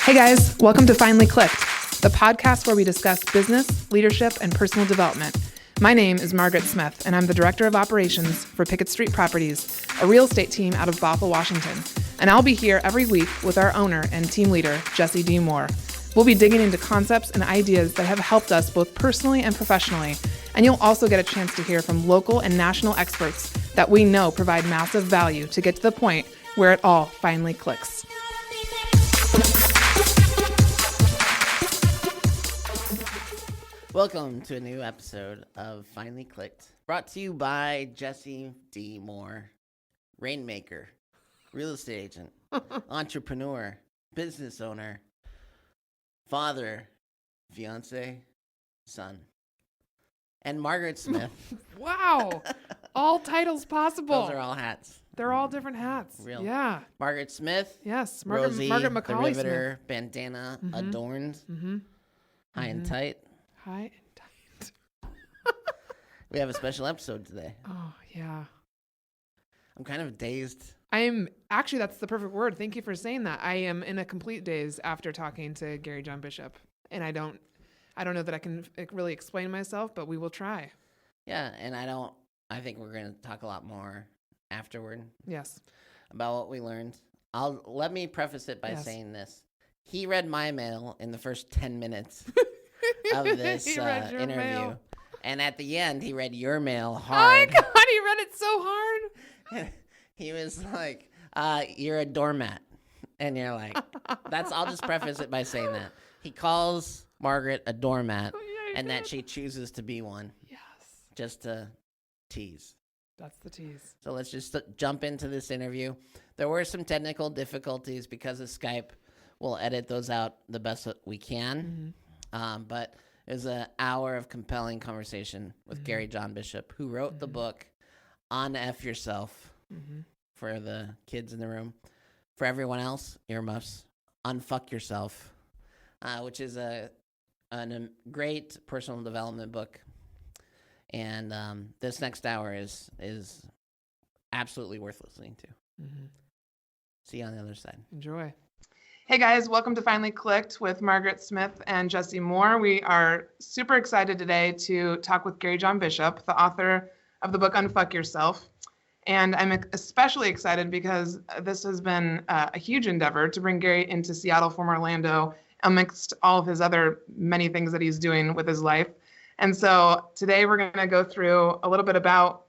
Hey guys, welcome to Finally Clicked, the podcast where we discuss business, leadership, and personal development. My name is Margaret Smith, and I'm the Director of Operations for Pickett Street Properties, a real estate team out of Bothell, Washington. And I'll be here every week with our owner and team leader, Jesse D. Moore. We'll be digging into concepts and ideas that have helped us both personally and professionally, and you'll also get a chance to hear from local and national experts that we know provide massive value to get to the point where it all finally clicks. Welcome to a new episode of Finally Clicked, brought to you by Jesse D. Moore, rainmaker, real estate agent, entrepreneur, business owner, father, fiance, son, and Margaret Smith. Wow, all titles possible. Those are all hats. They're all different hats. Real. Yeah. Mamargaret Smith. Yes. Rosie, Margaret the Macaulay Riveter, Smith. bandana, adorned, high and tight. High and tight. We have a special episode today. Oh, yeah. I'm kind of dazed. Actually, that's the perfect word. Thank you for saying that. I am in a complete daze after talking to Gary John Bishop. And I don't know that I can really explain myself, but we will try. Yeah, and I think we're going to talk a lot more afterward. Yes. About what we learned. Let me preface it by saying this. He read my mail in the first 10 minutes of this interview. Mail. And at the end, he read your mail Oh my hard. God, he read it so hard. He was like, you're a doormat. And you're like, I'll just preface it by saying that. He calls Margaret a doormat and that she chooses to be one. Yes. Just to tease. That's the tease. So let's just jump into this interview. There were some technical difficulties because of Skype. We'll edit those out the best that we can. But it was an hour of compelling conversation with Gary John Bishop, who wrote the book Unfuck Yourself for the kids in the room. For everyone else, earmuffs. Unfuck Yourself, which is a great personal development book. And this next hour is absolutely worth listening to. See you on the other side. Enjoy. Hey guys, welcome to Finally Clicked with Margaret Smith and Jesse Moore. We are super excited today to talk with Gary John Bishop, the author of the book Unfuck Yourself. And I'm especially excited because this has been a huge endeavor to bring Gary into Seattle from Orlando amongst all of his other many things that he's doing with his life. And so today we're going to go through a little bit about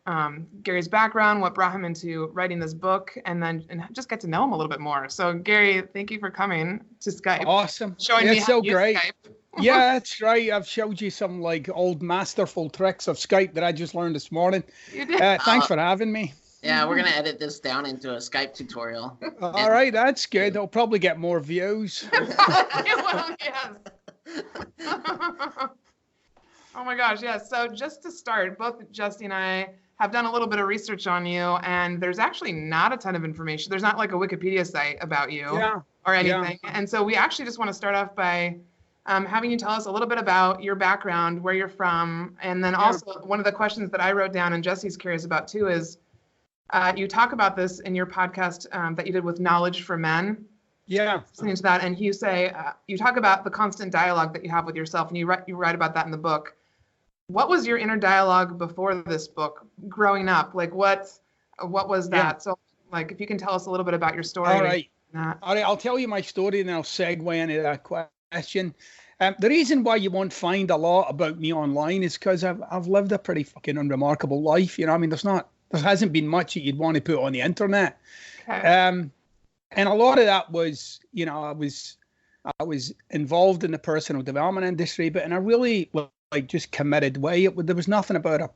Gary's background, what brought him into writing this book, and just get to know him a little bit more. So Gary, thank you for coming to Skype. Awesome. Showing me how so to use great. Skype. Yeah, that's right. I've showed you some like old masterful tricks of Skype that I just learned this morning. You did. Thanks for having me. Yeah, we're going to edit this down into a Skype tutorial. All right, that's good. I'll probably get more views. Well, yes. Oh my gosh, yes. So just to start, both Jesse and I have done a little bit of research on you, and there's actually not a ton of information. There's not like a Wikipedia site about you or anything. Yeah. And so we actually just want to start off by having you tell us a little bit about your background, where you're from, and then also one of the questions that I wrote down and Jesse's curious about too is you talk about this in your podcast that you did with Knowledge for Men. Yeah. Listening to that, and you say you talk about the constant dialogue that you have with yourself, and you write about that in the book. What was your inner dialogue before this book, growing up? Like, what was that? Yeah. So, like, if you can tell us a little bit about your story. All right. I'll tell you my story, and I'll segue into that question. The reason why you won't find a lot about me online is because I've lived a pretty fucking unremarkable life. You know, I mean, there hasn't been much that you'd want to put on the internet. Okay. And a lot of that was, you know, I was involved in the personal development industry, but in a really like just committed way. There was nothing about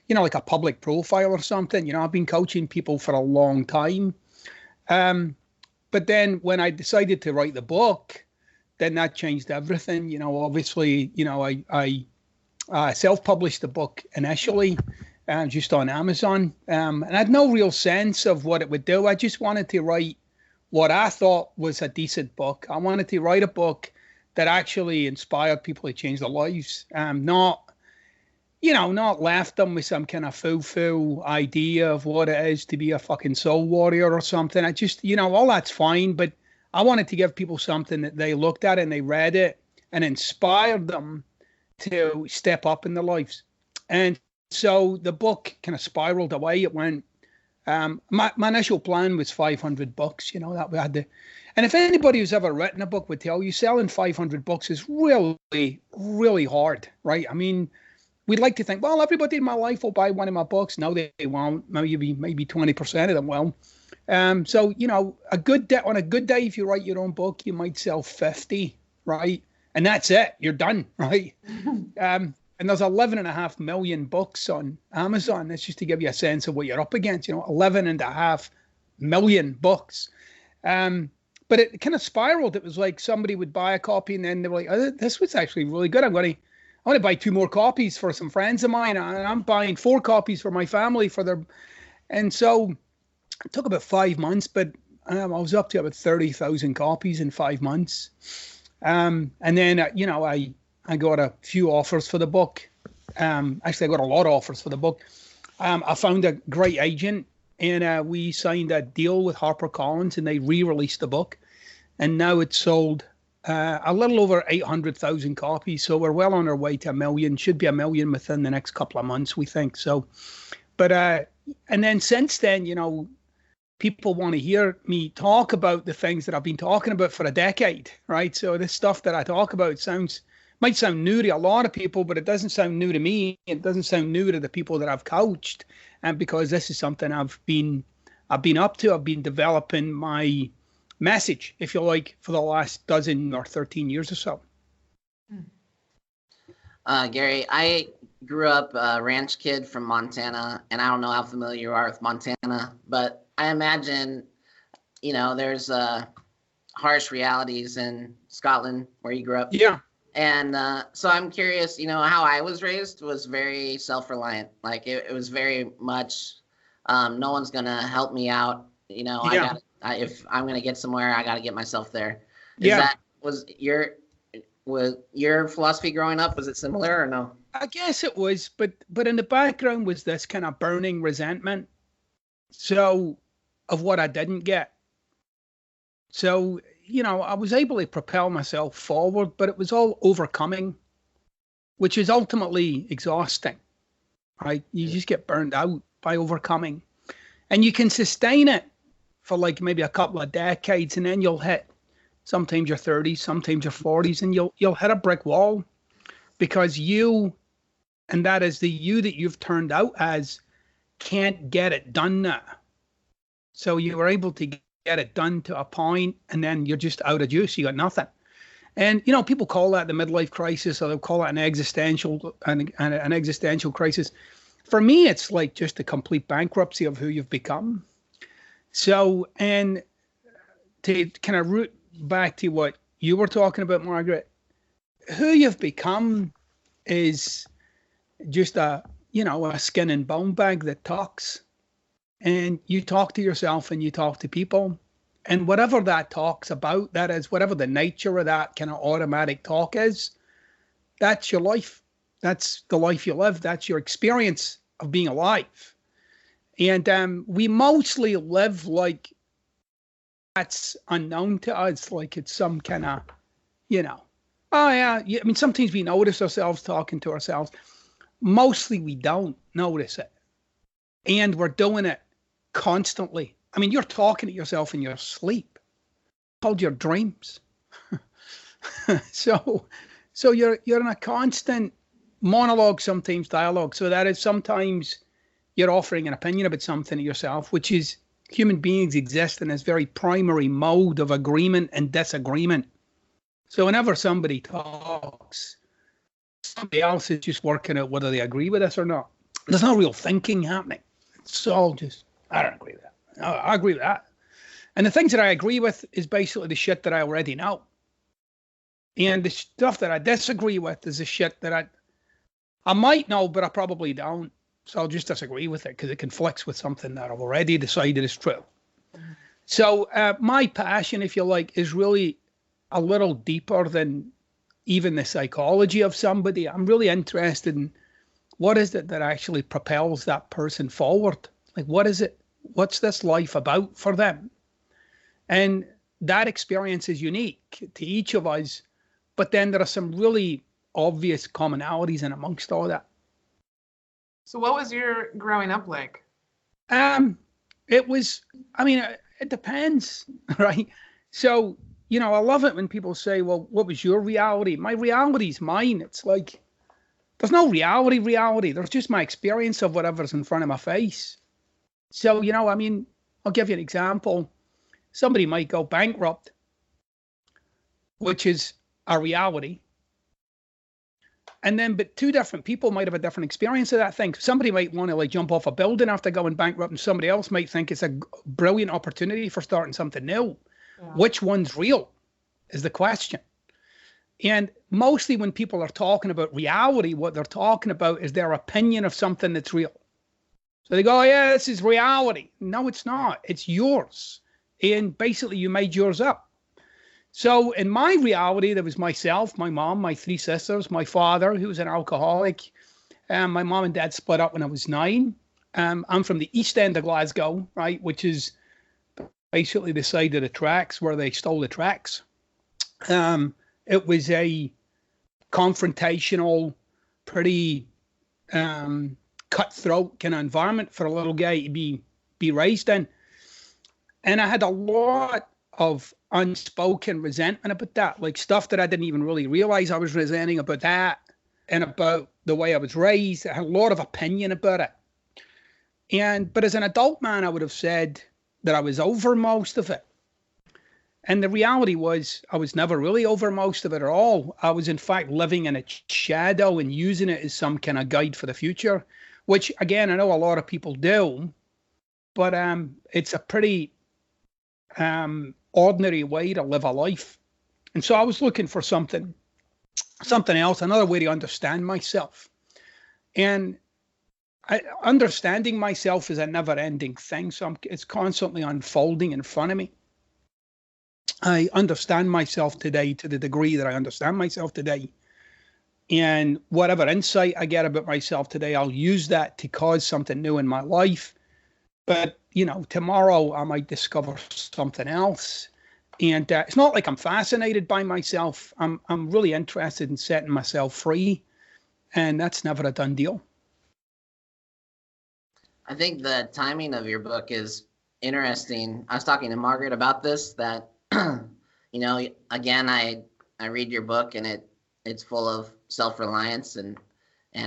like a public profile or something. You know, I've been coaching people for a long time. But then when I decided to write the book, then that changed everything. You know, obviously, you know, I self-published the book initially, just on Amazon. And I had no real sense of what it would do. I just wanted to write what I thought was a decent book. I wanted to write a book that actually inspired people to change their lives. Not left them with some kind of foo-foo idea of what it is to be a fucking soul warrior or something. I just, all that's fine, but I wanted to give people something that they looked at and they read it and inspired them to step up in their lives. And so the book kind of spiraled away. It went, my initial plan was 500 books, you know, that we had to. And if anybody who's ever written a book would tell you, selling 500 books is really, really hard, right? I mean, we'd like to think, well, everybody in my life will buy one of my books. No, they won't. Maybe 20% of them will. So, you know, on a good day, if you write your own book, you might sell 50, right? And that's it. You're done, right? And there's 11.5 million books on Amazon. That's just to give you a sense of what you're up against, you know, 11.5 million books. But it kind of spiraled. It was like somebody would buy a copy and then they were like, oh, this was actually really good. I want to buy 2 more copies for some friends of mine. And I'm buying 4 copies for my family and so it took about 5 months, but I was up to about 30,000 copies in 5 months. And then, you know, I got a few offers for the book. Actually, I got a lot of offers for the book. I found a great agent, and we signed a deal with HarperCollins, and they re-released the book. And now it's sold a little over 800,000 copies. So we're well on our way to 1 million. Should be 1 million within the next couple of months, we think. So, but and then since then, you know, people want to hear me talk about the things that I've been talking about for a decade, right? So this stuff that I talk about might sound new to a lot of people, but it doesn't sound new to me. It doesn't sound new to the people that I've coached, and because this is something I've been up to. I've been developing my message, if you like, for the last 12 or 13 years or so. Gary, I grew up a ranch kid from Montana, and I don't know how familiar you are with Montana, but I imagine, you know, there's harsh realities in Scotland where you grew up. Yeah. And so I'm curious, you know, how I was raised was very self-reliant. Like it was very much, no one's going to help me out. You know, yeah. If I'm going to get somewhere, I got to get myself there. Was your philosophy growing up, was it similar or no? I guess it was, but in the background was this kind of burning resentment. So of what I didn't get. So, you know, I was able to propel myself forward, but it was all overcoming, which is ultimately exhausting, right? You just get burned out by overcoming, and you can sustain it for like maybe a couple of decades, and then you'll hit sometimes your 30s, sometimes your 40s, and you'll hit a brick wall because and that is the you that you've turned out as, can't get it done now. So you were able to get it done to a point, and then you're just out of juice. You got nothing. And, you know, people call that the midlife crisis, or they'll call it an existential crisis. For me, it's like just a complete bankruptcy of who you've become. So, and to kind of root back to what you were talking about, Margaret, who you've become is just a skin and bone bag that talks. And you talk to yourself and you talk to people, and whatever that talks about, that is, whatever the nature of that kind of automatic talk is, that's your life. That's the life you live. That's your experience of being alive. And we mostly live like that's unknown to us, like it's some kind of, you know, oh yeah. I mean, sometimes we notice ourselves talking to ourselves. Mostly we don't notice it. And we're doing it constantly. I mean, you're talking to yourself in your sleep, called your dreams. So you're in a constant monologue, sometimes dialogue. So that is, sometimes you're offering an opinion about something to yourself, which is human beings exist in this very primary mode of agreement and disagreement. So whenever somebody talks, somebody else is just working out whether they agree with us or not. There's no real thinking happening. It's all just, I don't agree with that. No, I agree with that. And the things that I agree with is basically the shit that I already know. And the stuff that I disagree with is the shit that I might know, but I probably don't. So I'll just disagree with it because it conflicts with something that I've already decided is true. Mm-hmm. So my passion, if you like, is really a little deeper than even the psychology of somebody. I'm really interested in what is it that actually propels that person forward? Like, what is it? What's this life about for them? And that experience is unique to each of us, but then there are some really obvious commonalities in amongst all that. So what was your growing up like? It was, I mean, it depends, right? So, I love it when people say, well, what was your reality? My reality's mine. It's like, there's no reality. There's just my experience of whatever's in front of my face. So, I mean, I'll give you an example. Somebody might go bankrupt, which is a reality. And then, but two different people might have a different experience of that thing. Somebody might want to like jump off a building after going bankrupt, and somebody else might think it's a brilliant opportunity for starting something new. Yeah. Which one's real is the question. And mostly when people are talking about reality, what they're talking about is their opinion of something that's real. So they go, oh, yeah, this is reality. No, it's not. It's yours. And basically you made yours up. So in my reality, there was myself, my mom, my three sisters, my father, who was an alcoholic. My mom and dad split up when I was 9. I'm from the east end of Glasgow, right, which is basically the side of the tracks where they stole the tracks. It was a confrontational, pretty cutthroat kind of environment for a little guy to be raised in. And I had a lot of unspoken resentment about that, like stuff that I didn't even really realize I was resenting about that and about the way I was raised. I had a lot of opinion about it. But as an adult man, I would have said that I was over most of it. And the reality was I was never really over most of it at all. I was in fact living in its shadow and using it as some kind of guide for the future, which again, I know a lot of people do, but it's a pretty ordinary way to live a life. And so I was looking for something else, another way to understand myself. And understanding myself is a never-ending thing. So it's constantly unfolding in front of me. I understand myself today to the degree that I understand myself today. And whatever insight I get about myself today, I'll use that to cause something new in my life. But, tomorrow I might discover something else. And it's not like I'm fascinated by myself. I'm really interested in setting myself free. And that's never a done deal. I think the timing of your book is interesting. I was talking to Margaret about this, that, again, I read your book and it's full of self-reliance and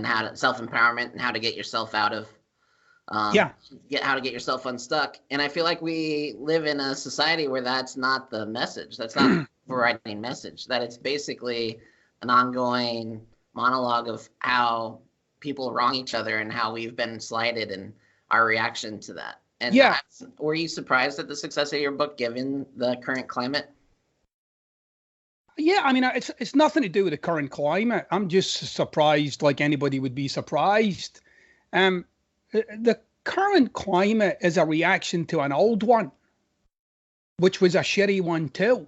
how to self-empowerment and how to get yourself out of how to get yourself unstuck. And I feel like we live in a society where that's not the message. That's not the overriding message, that it's basically an ongoing monologue of how people wrong each other and how we've been slighted and our reaction to that. And were you surprised at the success of your book given the current climate? Yeah, I mean, it's nothing to do with the current climate. I'm just surprised like anybody would be surprised. The current climate is a reaction to an old one, which was a shitty one too.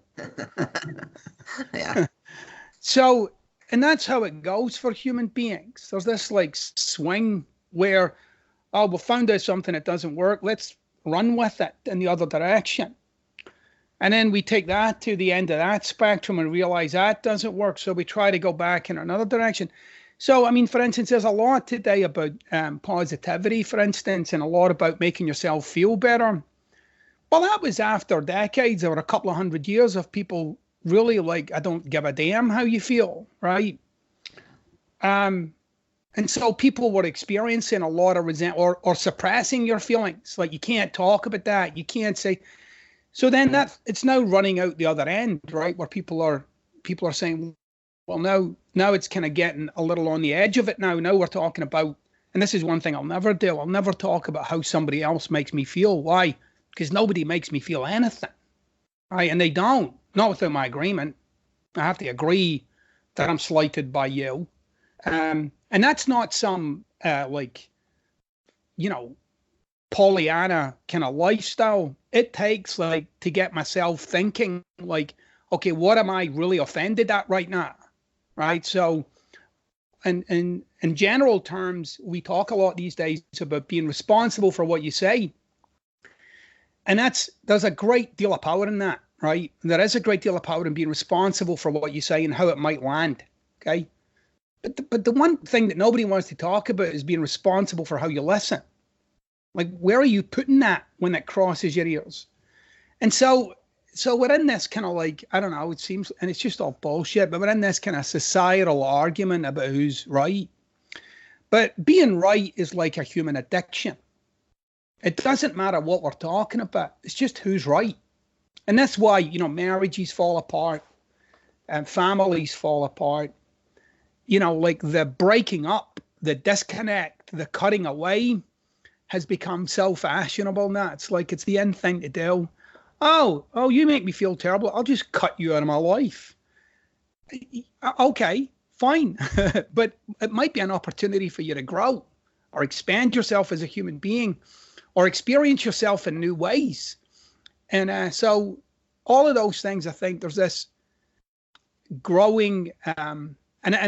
Yeah. So, and that's how it goes for human beings. There's this like swing where, oh, we found out something that doesn't work. Let's run with it in the other direction. And then we take that to the end of that spectrum and realize that doesn't work. So we try to go back in another direction. So, I mean, for instance, there's a lot today about positivity, for instance, and a lot about making yourself feel better. Well, that was after decades or a couple of 100 years of people really like, I don't give a damn how you feel, right? And so people were experiencing a lot of resentment or suppressing your feelings. Like you can't talk about that. You can't say. So then that it's now running out the other end, right? Where people are saying, well, now it's kind of getting a little on the edge of it now. Now we're talking about, and this is one thing I'll never do. I'll never talk about how somebody else makes me feel. Why? Because nobody makes me feel anything, right? And they don't, not without my agreement. I have to agree that I'm slighted by you. And that's not some Pollyanna kind of lifestyle. It takes like to get myself thinking like, okay, what am I really offended at right now? Right. So in general terms, we talk a lot these days about being responsible for what you say. And there's a great deal of power in that. right? And there is a great deal of power in being responsible for what you say and how it might land, okay? But the one thing that nobody wants to talk about is being responsible for how you listen. Like, where are you putting that when it crosses your ears? And so we're in this kind of like, I don't know, it seems, and it's just all bullshit, but we're in this kind of societal argument about who's right. But being right is like a human addiction. It doesn't matter what we're talking about. It's just who's right. And that's why, marriages fall apart and families fall apart. Like the breaking up, the disconnect, the cutting away has become so fashionable now. It's like it's the end thing to do. Oh, you make me feel terrible. I'll just cut you out of my life. Okay, fine. But it might be an opportunity for you to grow or expand yourself as a human being or experience yourself in new ways. And so all of those things, I think there's this growing, and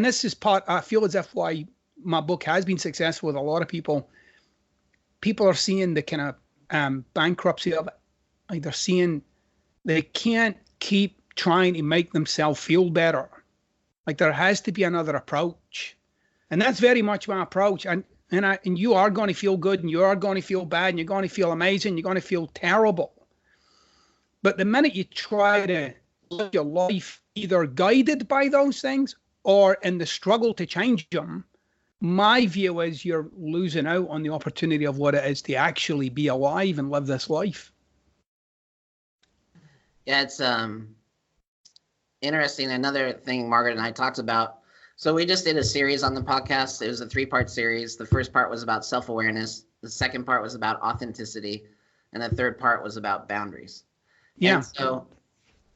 this is part, I feel as if why my book has been successful with a lot of people. People are seeing the kind of bankruptcy of it. Like they're seeing they can't keep trying to make themselves feel better. Like there has to be another approach. And that's very much my approach. And you are going to feel good and you are going to feel bad and you're going to feel amazing. You're going to feel terrible. But the minute you try to live your life either guided by those things or in the struggle to change them, my view is you're losing out on the opportunity of what it is to actually be alive and live this life. Yeah, it's interesting. Another thing Margaret and I talked about. So we just did a series on the podcast. It was a 3-part series. The first part was about self-awareness. The second part was about authenticity. And the third part was about boundaries. Yeah. And so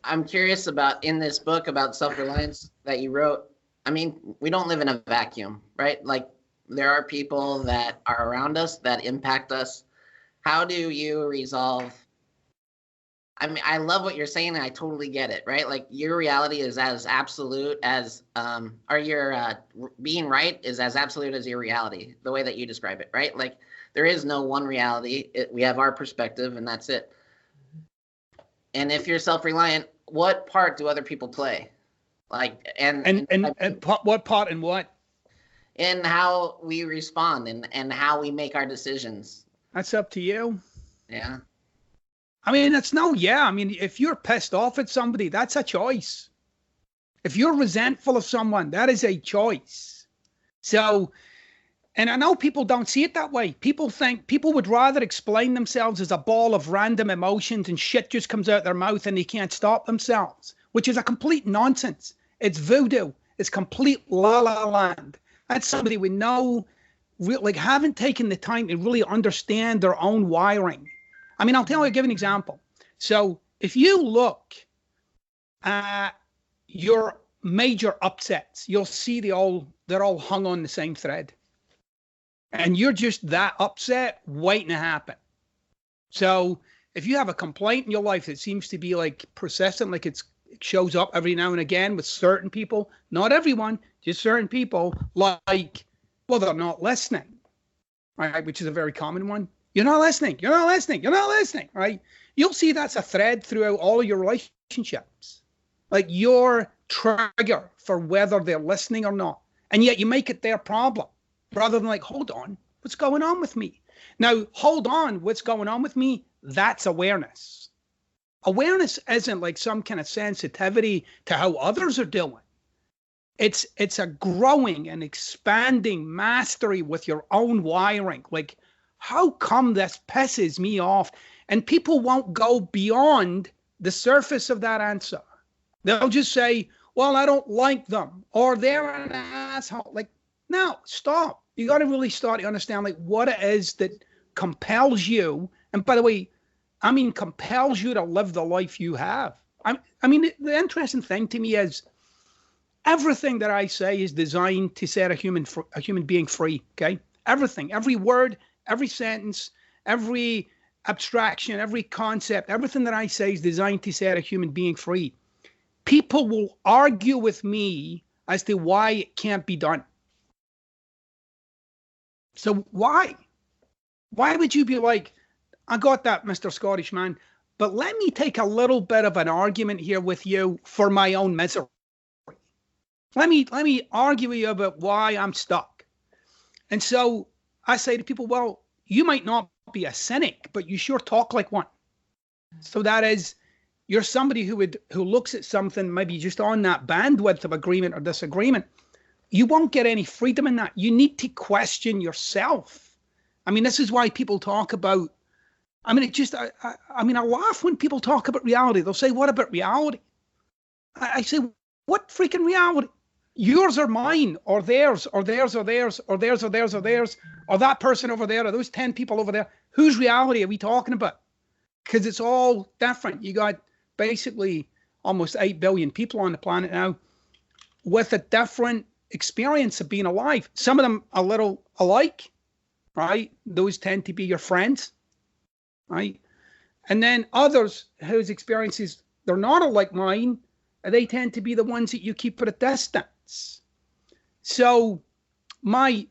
I'm curious about, in this book about self-reliance that you wrote, I mean, we don't live in a vacuum, right? Like there are people that are around us that impact us. How do you resolve? I mean, I love what you're saying and I totally get it, right? Like your reality is as absolute as, or your being right is as absolute as your reality, the way that you describe it, right? Like there is no one reality. We have our perspective and that's it. And if you're self-reliant, what part do other people play? Like, and what part in what? In how we respond and how we make our decisions. That's up to you. Yeah. I mean, if you're pissed off at somebody, that's a choice. If you're resentful of someone, that is a choice. So, and I know people don't see it that way. People would rather explain themselves as a ball of random emotions and shit just comes out their mouth and they can't stop themselves, which is a complete nonsense. It's voodoo. It's complete la-la land. That's somebody with haven't taken the time to really understand their own wiring. I mean, I'll give an example. So if you look at your major upsets, you'll see they're all hung on the same thread. And you're just that upset waiting to happen. So if you have a complaint in your life that seems to be like persistent, like it shows up every now and again with certain people, not everyone, just certain people, like, well, they're not listening, right? Which is a very common one. You're not listening. You're not listening. You're not listening, right? You'll see that's a thread throughout all of your relationships. Like your trigger for whether they're listening or not. And yet you make it their problem rather than like, hold on, what's going on with me? Now, hold on, what's going on with me? That's awareness. Awareness isn't like some kind of sensitivity to how others are doing. It's a growing and expanding mastery with your own wiring. Like, how come this pisses me off? And people won't go beyond the surface of that answer. They'll just say, well, I don't like them, or they're an asshole. Like, no, stop. You got to really start to understand like what it is that compels you. And by the way, I mean, compels you to live the life you have. I mean, the interesting thing to me is everything that I say is designed to set a human being free. Okay. Everything, every word, every sentence, every abstraction, every concept, everything that I say is designed to set a human being free. People will argue with me as to why it can't be done. So why? Why would you be like, I got that, Mr. Scottish man, But let me take a little bit of an argument here with you for my own misery. Let me argue with you about why I'm stuck. And so I say to people, well, you might not be a cynic, but you sure talk like one. So that is, you're somebody who looks at something maybe just on that bandwidth of agreement or disagreement. You won't get any freedom in that. You need to question yourself. I mean, this is why people talk about, I mean, I laugh when people talk about reality. They'll say, what about reality? I say, what freaking reality? Yours or mine, or theirs, or theirs, or theirs, or theirs, or theirs, or theirs, or that person over there, or those 10 people over there. Whose reality are we talking about? Because it's all different. You got basically almost 8 billion people on the planet now with a different experience of being alive. Some of them a little alike, right? Those tend to be your friends, right? And then others whose experiences, they're not alike mine, they tend to be the ones that you keep at a distance. So my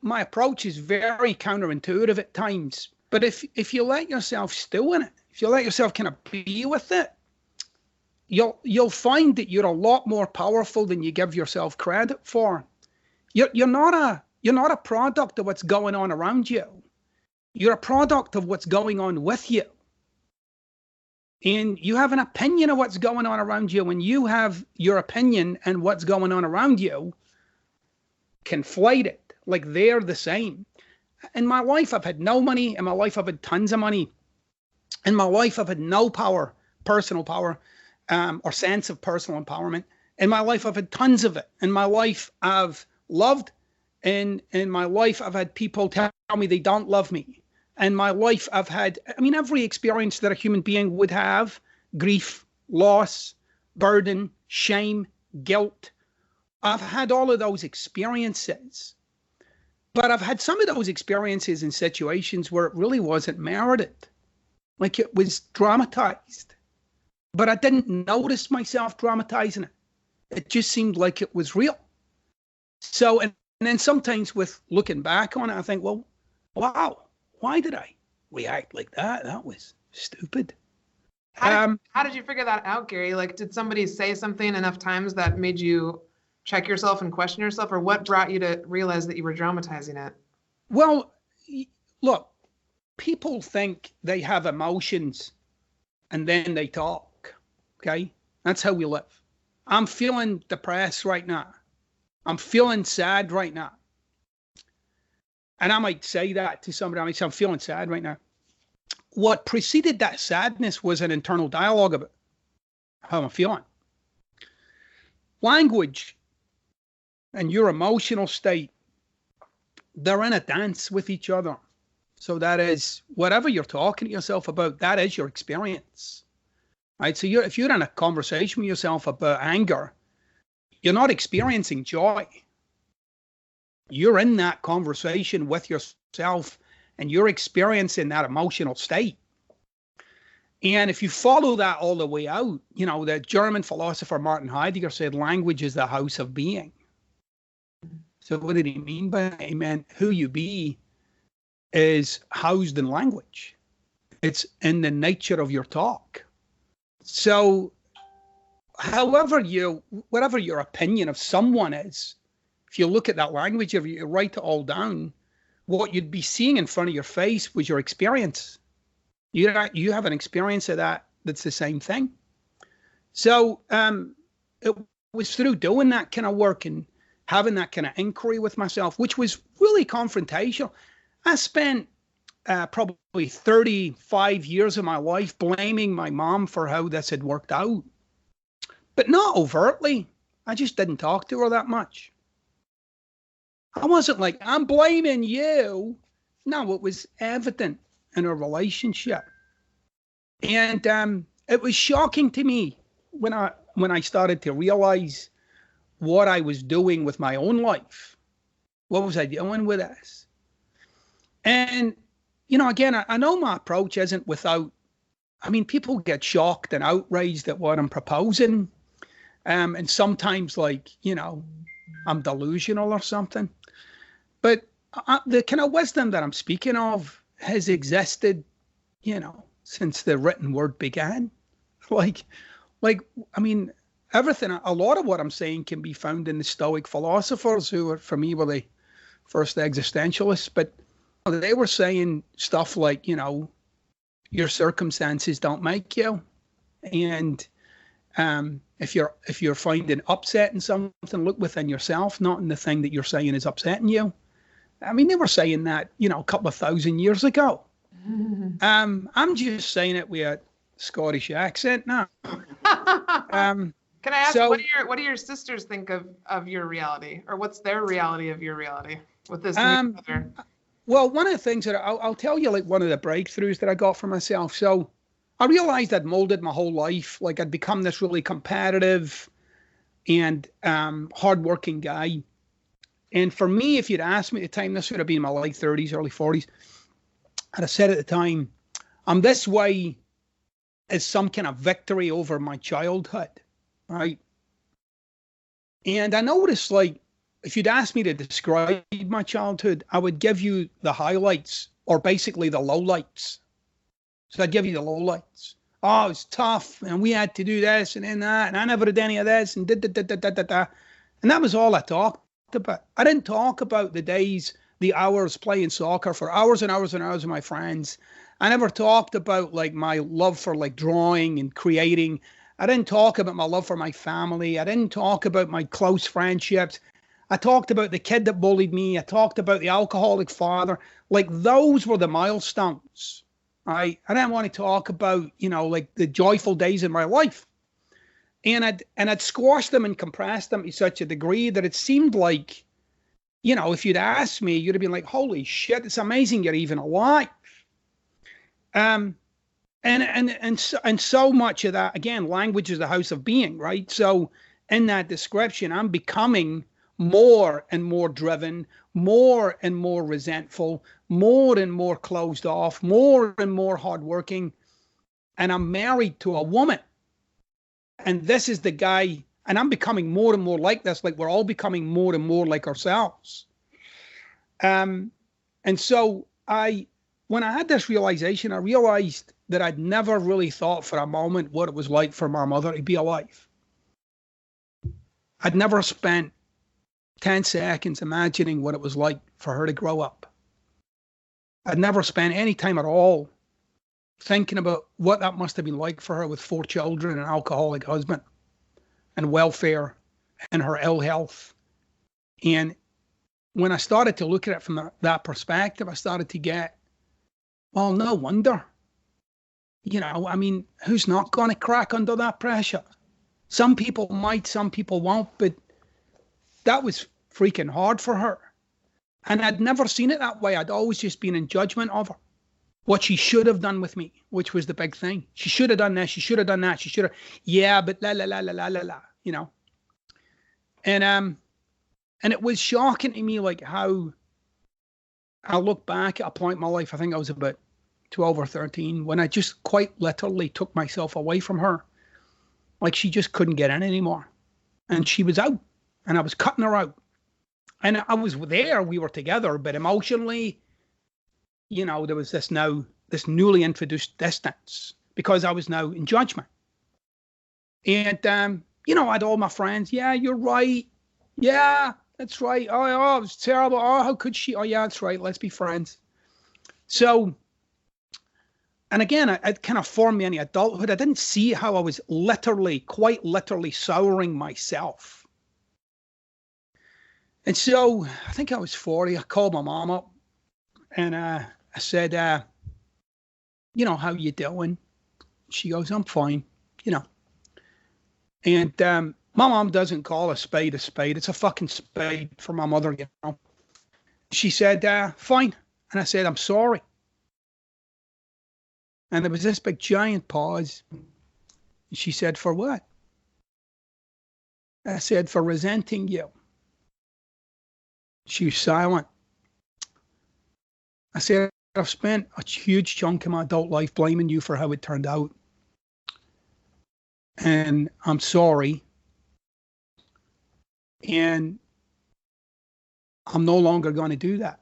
approach is very counterintuitive at times. But if you let yourself stew in it, if you let yourself kind of be with it, you'll find that you're a lot more powerful than you give yourself credit for. You're not a product of what's going on around you. You're a product of what's going on with you. And you have an opinion of what's going on around you. When you have your opinion and what's going on around you conflated, like they're the same. In my life, I've had no money. In my life, I've had tons of money. In my life, I've had no power, personal power, or sense of personal empowerment. In my life, I've had tons of it. In my life, I've loved. In my life, I've had people tell me they don't love me. In my life, I've had, every experience that a human being would have: grief, loss, burden, shame, guilt. I've had all of those experiences. But I've had some of those experiences in situations where it really wasn't merited. Like it was dramatized. But I didn't notice myself dramatizing it. It just seemed like it was real. So, and then sometimes with looking back on it, I think, well, wow. Why did I react like that? That was stupid. How did you figure that out, Gary? Like, did somebody say something enough times that made you check yourself and question yourself, or what brought you to realize that you were dramatizing it? Well, look, people think they have emotions and then they talk, okay? That's how we live. I'm feeling depressed right now. I'm feeling sad right now. And I might say that to somebody. I might say, I'm feeling sad right now. What preceded that sadness was an internal dialogue about how I'm feeling. Language and your emotional state, they're in a dance with each other. So that is, whatever you're talking to yourself about, that is your experience. Right? So if you're in a conversation with yourself about anger, you're not experiencing joy. You're in that conversation with yourself and you're experiencing that emotional state. And if you follow that all the way out, the German philosopher Martin Heidegger said language is the house of being. So what did he mean by that? He meant who you be is housed in language. It's in the nature of your talk. So whatever your opinion of someone is, if you look at that language, if you write it all down, what you'd be seeing in front of your face was your experience. You have an experience of that's the same thing. So it was through doing that kind of work and having that kind of inquiry with myself, which was really confrontational. I spent probably 35 years of my life blaming my mom for how this had worked out. But not overtly. I just didn't talk to her that much. I wasn't like, I'm blaming you. No, it was evident in our relationship. And it was shocking to me when I started to realize what I was doing with my own life. What was I doing with this? And, again, I know my approach isn't without, people get shocked and outraged at what I'm proposing. And sometimes I'm delusional or something. But the kind of wisdom that I'm speaking of has existed, since the written word began. Like, I mean, everything, a lot of what I'm saying can be found in the Stoic philosophers, who were, for me, were the first existentialists. But they were saying stuff like, your circumstances don't make you. And if you're finding upset in something, look within yourself, not in the thing that you're saying is upsetting you. I mean, they were saying that, a couple of thousand years ago. I'm just saying it with a Scottish accent now. Can I ask, what do your sisters think of your reality, or what's their reality of your reality with this new brother? Well, one of the things that I'll tell you, like one of the breakthroughs that I got for myself. So I realized I'd molded my whole life. Like I'd become this really competitive and hardworking guy. And for me, if you'd asked me at the time, this would have been my late 30s, early 40s. I'd have said at the time, I'm this way as some kind of victory over my childhood, right? And I noticed, like, if you'd asked me to describe my childhood, I would give you the highlights, or basically the lowlights. So I'd give you the lowlights. Oh, it's tough, and we had to do this and then that, and I never did any of this, and da. And that was all I talked about. I didn't talk about the days, the hours playing soccer for hours and hours and hours with my friends. I never talked about like my love for like drawing and creating. I didn't talk about my love for my family. I didn't talk about my close friendships. I talked about the kid that bullied me. I talked about the alcoholic father. Like those were the milestones. I didn't want to talk about, like the joyful days in my life. And I'd squashed them and compressed them to such a degree that it seemed like, if you'd asked me, you'd have been like, holy shit, it's amazing you're even alive. And so much of that, again, language is the house of being, right? So in that description, I'm becoming more and more driven, more and more resentful, more and more closed off, more and more hardworking. And I'm married to a woman. And this is the guy, and I'm becoming more and more like this, like we're all becoming more and more like ourselves. And so when I had this realization, I realized that I'd never really thought for a moment what it was like for my mother to be alive. I'd never spent 10 seconds imagining what it was like for her to grow up. I'd never spent any time at all thinking about what that must have been like for her with 4 children and an alcoholic husband and welfare and her ill health. And when I started to look at it from that perspective, I started to get, well, no wonder. Who's not going to crack under that pressure? Some people might, some people won't, but that was freaking hard for her. And I'd never seen it that way. I'd always just been in judgment of her. What she should have done with me, which was the big thing. She should have done this. She should have done that. She should have, yeah, but la, la, la, la, la, la, la, And it was shocking to me, like how I look back at a point in my life, I think I was about 12 or 13, when I just quite literally took myself away from her. Like she just couldn't get in anymore. And she was out, and I was cutting her out. And I was there, we were together, but emotionally, there was this newly introduced distance because I was now in judgment. And, I had all my friends. Yeah, you're right. Yeah, that's right. Oh, it was terrible. Oh, how could she? Oh, yeah, that's right. Let's be friends. So, and again, it kind of formed me in adulthood. I didn't see how I was quite literally souring myself. And so I think I was 40. I called my mom up and I said, how you doing? She goes, I'm fine, And my mom doesn't call a spade a spade. It's a fucking spade for my mother, She said, fine. And I said, I'm sorry. And there was this big giant pause. She said, for what? I said, for resenting you. She was silent. I said, I've spent a huge chunk of my adult life blaming you for how it turned out. And I'm sorry. And I'm no longer going to do that.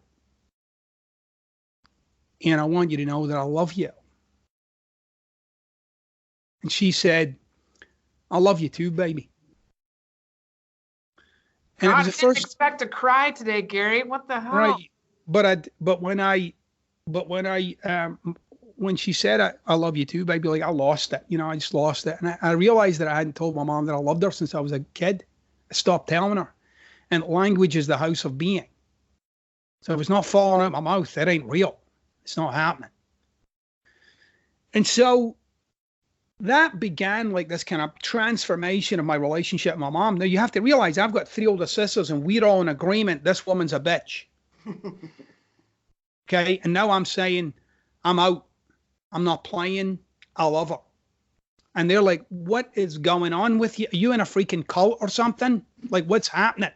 And I want you to know that I love you. And she said, I love you too, baby. And God, it was the I didn't first, expect to cry today, Gary. What the hell? right. But when she said, I love you too, baby, like I lost it. I just lost it. And I realized that I hadn't told my mom that I loved her since I was a kid. I stopped telling her. And language is the house of being. So if it's not falling out my mouth, it ain't real. It's not happening. And so that began like this kind of transformation of my relationship with my mom. Now you have to realize I've got 3 older sisters and we're all in agreement. This woman's a bitch. Okay. And now I'm saying, I'm out. I'm not playing. I love her. And they're like, what is going on with you? Are you in a freaking cult or something? Like, what's happening?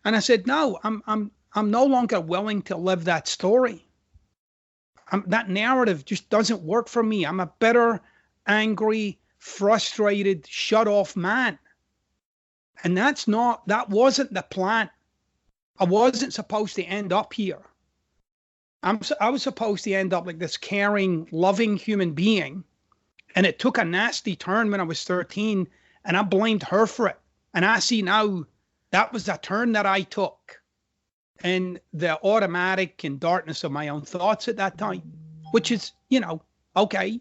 And I said, no, I'm no longer willing to live that story. That narrative just doesn't work for me. I'm a bitter, angry, frustrated, shut off man. And that wasn't the plan. I wasn't supposed to end up here. I was supposed to end up like this caring, loving human being. And it took a nasty turn when I was 13, and I blamed her for it. And I see now that was a turn that I took. And the automatic and darkness of my own thoughts at that time, which is, okay,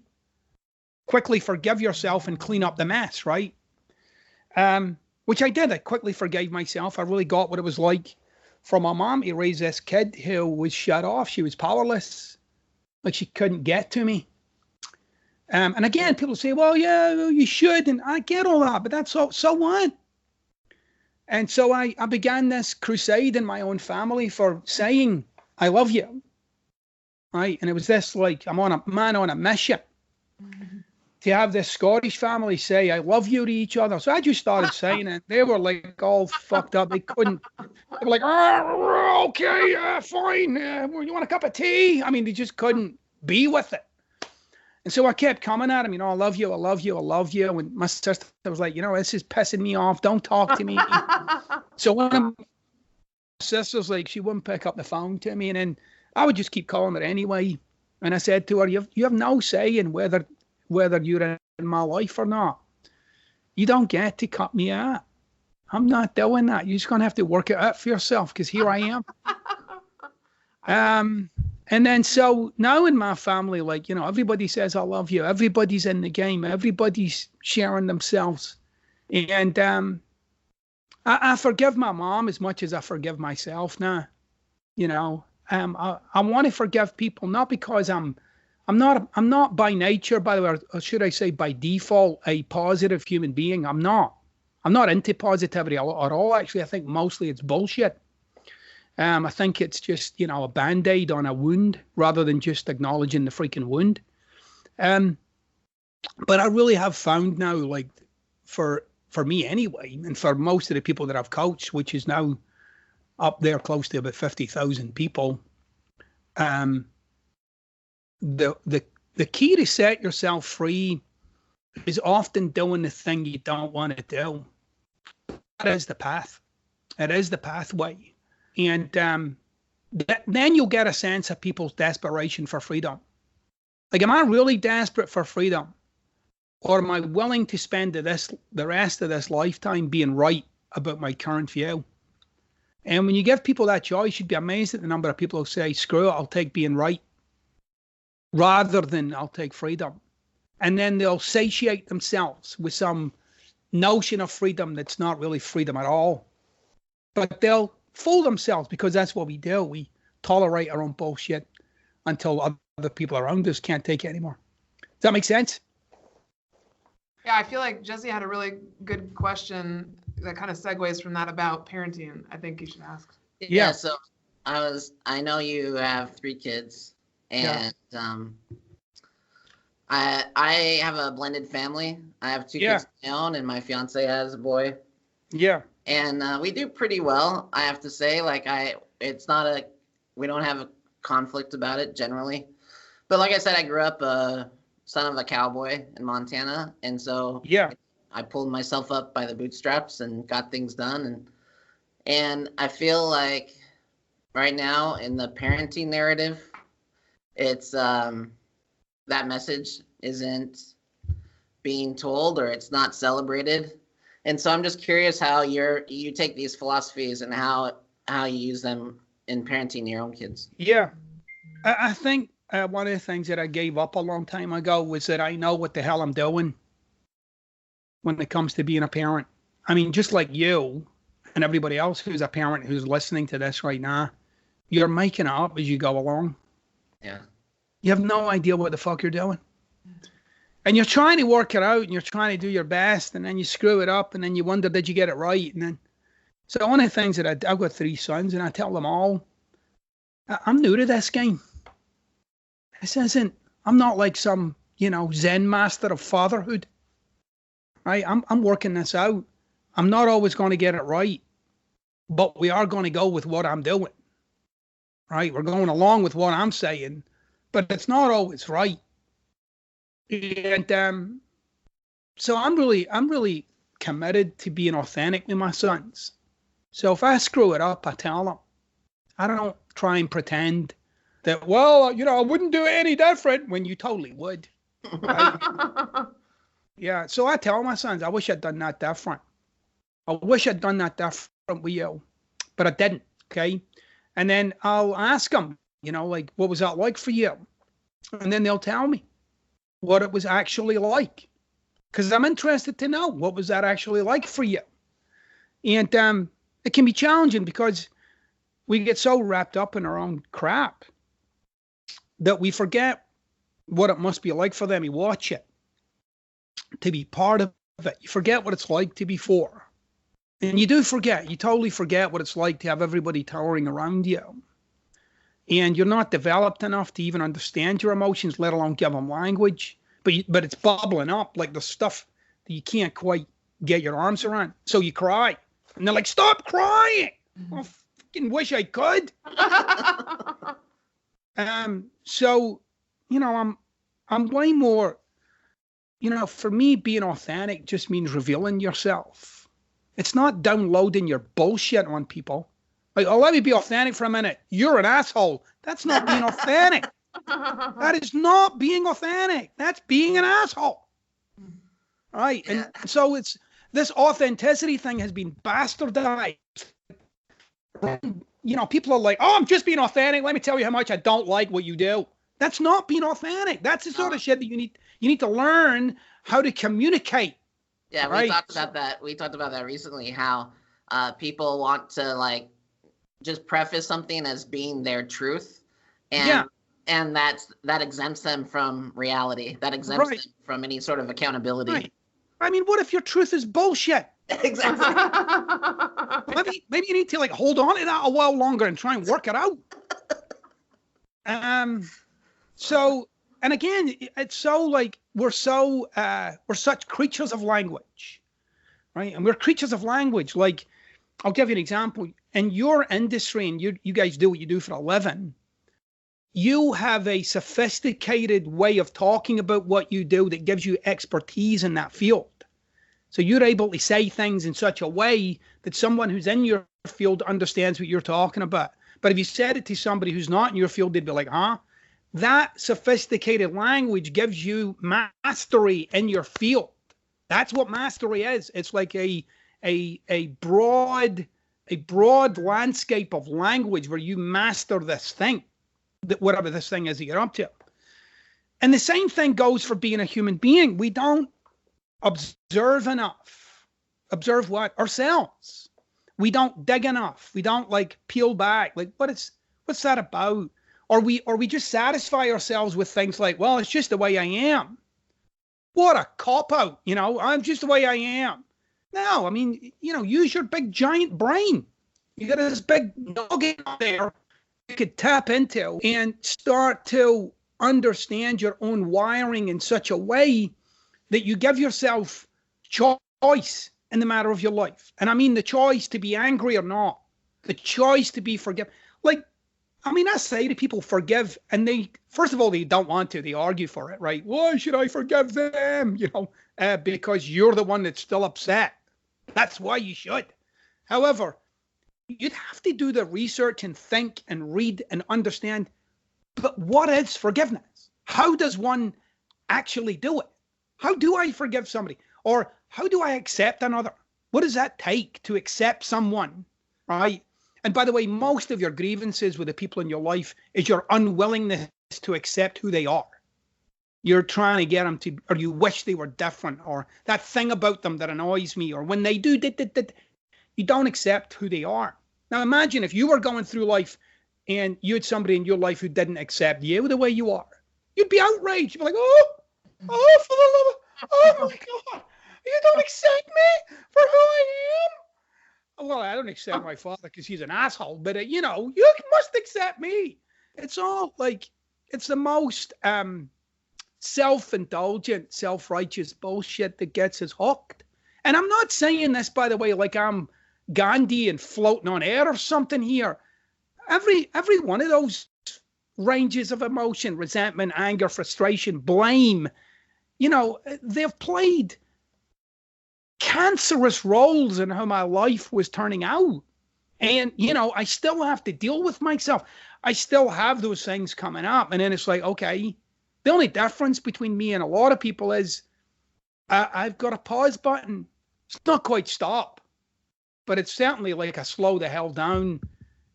quickly forgive yourself and clean up the mess, right? Which I did. I quickly forgave myself. I really got what it was like for my mom to raise this kid who was shut off. She was powerless. Like she couldn't get to me. And again, people say, well, yeah, you should. And I get all that, but that's so what? And so I began this crusade in my own family for saying, I love you. Right. And it was this like, I'm on a mission to have this Scottish family say, I love you to each other. So I just started saying it. They were like all fucked up. They couldn't, they were like, okay, fine. You want a cup of tea? I mean, they just couldn't be with it. And so I kept coming at him, I love you, I love you, I love you. And my sister was like, this is pissing me off. Don't talk to me. So one of my sisters, like, she wouldn't pick up the phone to me. And then I would just keep calling her anyway. And I said to her, you have no say in whether you're in my life or not. You don't get to cut me out. I'm not doing that. You're just going to have to work it out for yourself because here I am. And then so now in my family, like, everybody says, I love you. Everybody's in the game. Everybody's sharing themselves. And I forgive my mom as much as I forgive myself now. I want to forgive people, not because I'm not by nature, by the way, or should I say by default, a positive human being. I'm not into positivity at all. Actually, I think mostly it's bullshit. I think it's just, a Band-Aid on a wound rather than just acknowledging the freaking wound. But I really have found now, like, for me anyway, and for most of the people that I've coached, which is now up there close to about 50,000 people, the key to set yourself free is often doing the thing you don't want to do. That is the path. It is the pathway. And then you'll get a sense of people's desperation for freedom. Like, am I really desperate for freedom? Or am I willing to spend the rest of this lifetime being right about my current view? And when you give people that choice, you'd be amazed at the number of people who say, screw it, I'll take being right, rather than I'll take freedom. And then they'll satiate themselves with some notion of freedom that's not really freedom at all. But they'll fool themselves because that's what we do. We tolerate our own bullshit until other people around us can't take it anymore. Does that make sense? Yeah, I feel like Jesse had a really good question that kind of segues from that about parenting. I think you should ask. Yeah. So I know you have 3 kids, and I have a blended family. I have 2 kids of my own, and my fiance has a boy. Yeah. And we do pretty well, I have to say. Like, we don't have a conflict about it generally. But like I said, I grew up son of a cowboy in Montana, and so I pulled myself up by the bootstraps and got things done. And I feel like right now in the parenting narrative, it's that message isn't being told or it's not celebrated. And so I'm just curious how you take these philosophies and how you use them in parenting your own kids. Yeah. I think one of the things that I gave up a long time ago was that I know what the hell I'm doing when it comes to being a parent. I mean, just like you and everybody else who's a parent who's listening to this right now, you're making it up as you go along. Yeah. You have no idea what the fuck you're doing. And you're trying to work it out and you're trying to do your best and then you screw it up and then you wonder, did you get it right? And then, so one of the things that I've got 3 sons and I tell them all, I'm new to this game. This isn't, I'm not like some, Zen master of fatherhood. Right? I'm working this out. I'm not always going to get it right, but we are going to go with what I'm doing. Right? We're going along with what I'm saying, but it's not always right. And so I'm really committed to being authentic with my sons. So if I screw it up, I tell them. I don't try and pretend that, well, I wouldn't do it any different when you totally would. Right? Yeah. So I tell my sons, I wish I'd done that different. I wish I'd done that different with you, but I didn't. Okay. And then I'll ask them, like, what was that like for you? And then they'll tell me what it was actually like, because I'm interested to know what was that actually like for you. And it can be challenging because we get so wrapped up in our own crap that we forget what it must be like for them to watch it, to be part of it. You forget what it's like to be for. And you do forget. You totally forget what it's like to have everybody towering around you. And you're not developed enough to even understand your emotions, let alone give them language. But it's bubbling up like the stuff that you can't quite get your arms around. So you cry. And they're like, stop crying. I fucking wish I could. So, I'm way more, for me, being authentic just means revealing yourself. It's not downloading your bullshit on people. Like, oh, let me be authentic for a minute. You're an asshole. That's not being authentic. That is not being authentic. That's being an asshole. Right? And so it's this authenticity thing has been bastardized. People are like, oh, I'm just being authentic. Let me tell you how much I don't like what you do. That's not being authentic. That's the sort of shit that you need to learn how to communicate. Yeah, we talked about that. We talked about that recently, how people want to just preface something as being their truth. And that exempts them from reality. That exempts them from any sort of accountability. Right. I mean, what if your truth is bullshit? Exactly. maybe you need to hold on to that a while longer and try and work it out. So, and again, it's so we're such creatures of language, right? And we're creatures of language. Like, I'll give you an example. In your industry, and you guys do what you do for a living, you have a sophisticated way of talking about what you do that gives you expertise in that field. So you're able to say things in such a way that someone who's in your field understands what you're talking about. But if you said it to somebody who's not in your field, they'd be like, huh? That sophisticated language gives you mastery in your field. That's what mastery is. It's like a broad landscape of language where you master this thing, whatever this thing is that you're up to. And the same thing goes for being a human being. We don't observe enough. Observe what? Ourselves. We don't dig enough. We don't peel back. What's that about? Or we just satisfy ourselves with things like, well, it's just the way I am. What a cop-out, I'm just the way I am. No, I mean, use your big giant brain. You got this big nugget out there you could tap into and start to understand your own wiring in such a way that you give yourself choice in the matter of your life. And I mean the choice to be angry or not, the choice to be forgiven. I say to people, forgive, and first of all, they don't want to. They argue for it, right? Why should I forgive them? Because you're the one that's still upset. That's why you should. However, you'd have to do the research and think and read and understand, but what is forgiveness? How does one actually do it? How do I forgive somebody? Or how do I accept another? What does that take to accept someone, right? And by the way, most of your grievances with the people in your life is your unwillingness to accept who they are. You're trying to get them to, or you wish they were different, or that thing about them that annoys me, or when they do, you don't accept who they are. Now imagine if you were going through life and you had somebody in your life who didn't accept you the way you are. You'd be outraged. You'd be like, oh, for the love of, oh my God, you don't accept me for who I am. Well, I don't accept my father because he's an asshole, but you must accept me. It's all like, it's the most self-indulgent, self-righteous bullshit that gets us hooked. And I'm not saying this, by the way, like I'm Gandhi and floating on air or something here. Every one of those ranges of emotion, resentment, anger, frustration, blame, they've played cancerous roles in how my life was turning out. And, I still have to deal with myself. I still have those things coming up. And then it's like, okay, the only difference between me and a lot of people is I've got a pause button. It's not quite stop, but it's certainly like a slow the hell down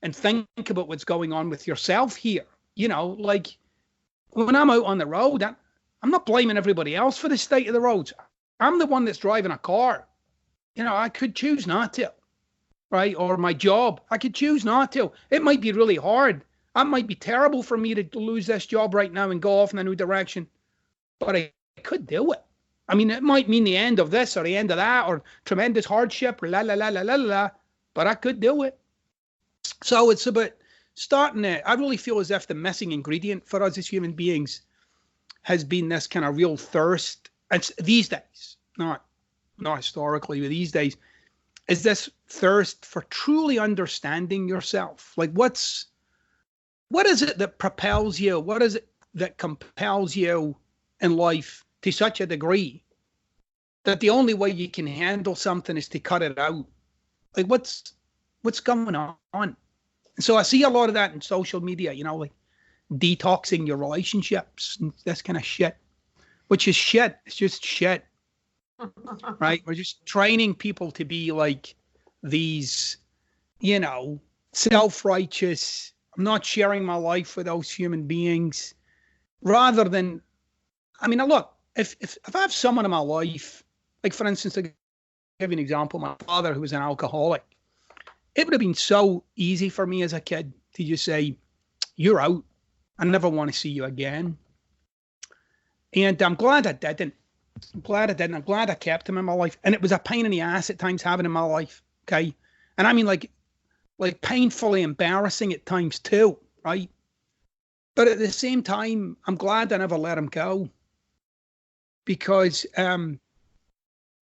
and think about what's going on with yourself here. Like when I'm out on the road, I'm not blaming everybody else for the state of the roads. I'm the one that's driving a car. I could choose not to, right? Or my job, I could choose not to. It might be really hard. It might be terrible for me to lose this job right now and go off in a new direction, but I could do it. I mean, it might mean the end of this or the end of that or tremendous hardship or but I could do it. So it's about starting it. I really feel as if the missing ingredient for us as human beings has been this kind of real thirst. And these days, not historically, but these days, is this thirst for truly understanding yourself. Like what is it that propels you? What is it that compels you in life to such a degree that the only way you can handle something is to cut it out? Like what's going on? And so I see a lot of that in social media, like detoxing your relationships and this kind of shit, which is shit. It's just shit, right? We're just training people to be like these, self-righteous, I'm not sharing my life with those human beings, rather than, look, if I have someone in my life, like for instance, to give you an example, my father who was an alcoholic, it would have been so easy for me as a kid to just say, you're out. I never want to see you again. And I'm glad I didn't. I'm glad I kept him in my life. And it was a pain in the ass at times having him in my life. Okay. And I mean like painfully embarrassing at times too, right? But at the same time, I'm glad I never let him go, because I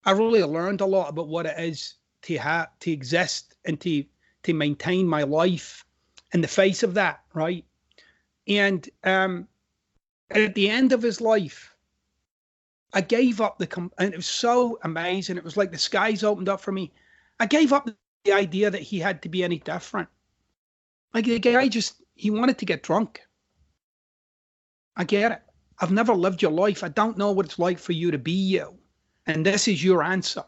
really learned a lot about what it is to exist and to maintain my life in the face of that, right? And at the end of his life, I gave up and it was so amazing. It was like the skies opened up for me. I gave up the idea that he had to be any different. Like the guy he wanted to get drunk. I get it. I've never lived your life. I don't know what it's like for you to be you. And this is your answer.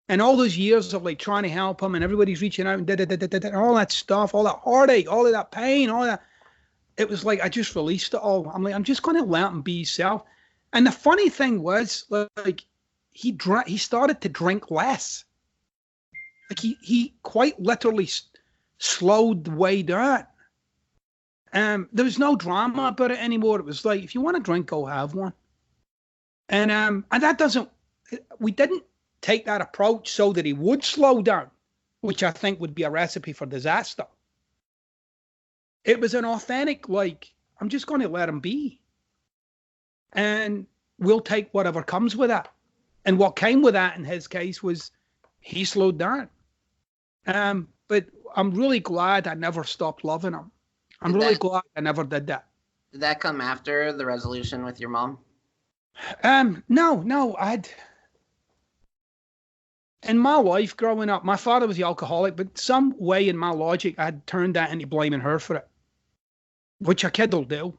And all those years of like trying to help him and everybody's reaching out and all that stuff, all that heartache, all of that pain, all that. It was like I just released it all. I'm like, I'm just going to let him be himself. And the funny thing was, like, he started to drink less. Like he quite literally slowed the way down. There was no drama about it anymore. It was like, if you want to drink, go have one. And we didn't take that approach so that he would slow down, which I think would be a recipe for disaster. It was an authentic, like, I'm just going to let him be. And we'll take whatever comes with that. And what came with that in his case was he slowed down. But I'm really glad I never stopped loving him. I'm really glad I never did that. Did that come after the resolution with your mom? No, in my life growing up, my father was the alcoholic, but some way in my logic, I had turned that into blaming her for it, which a kid will do.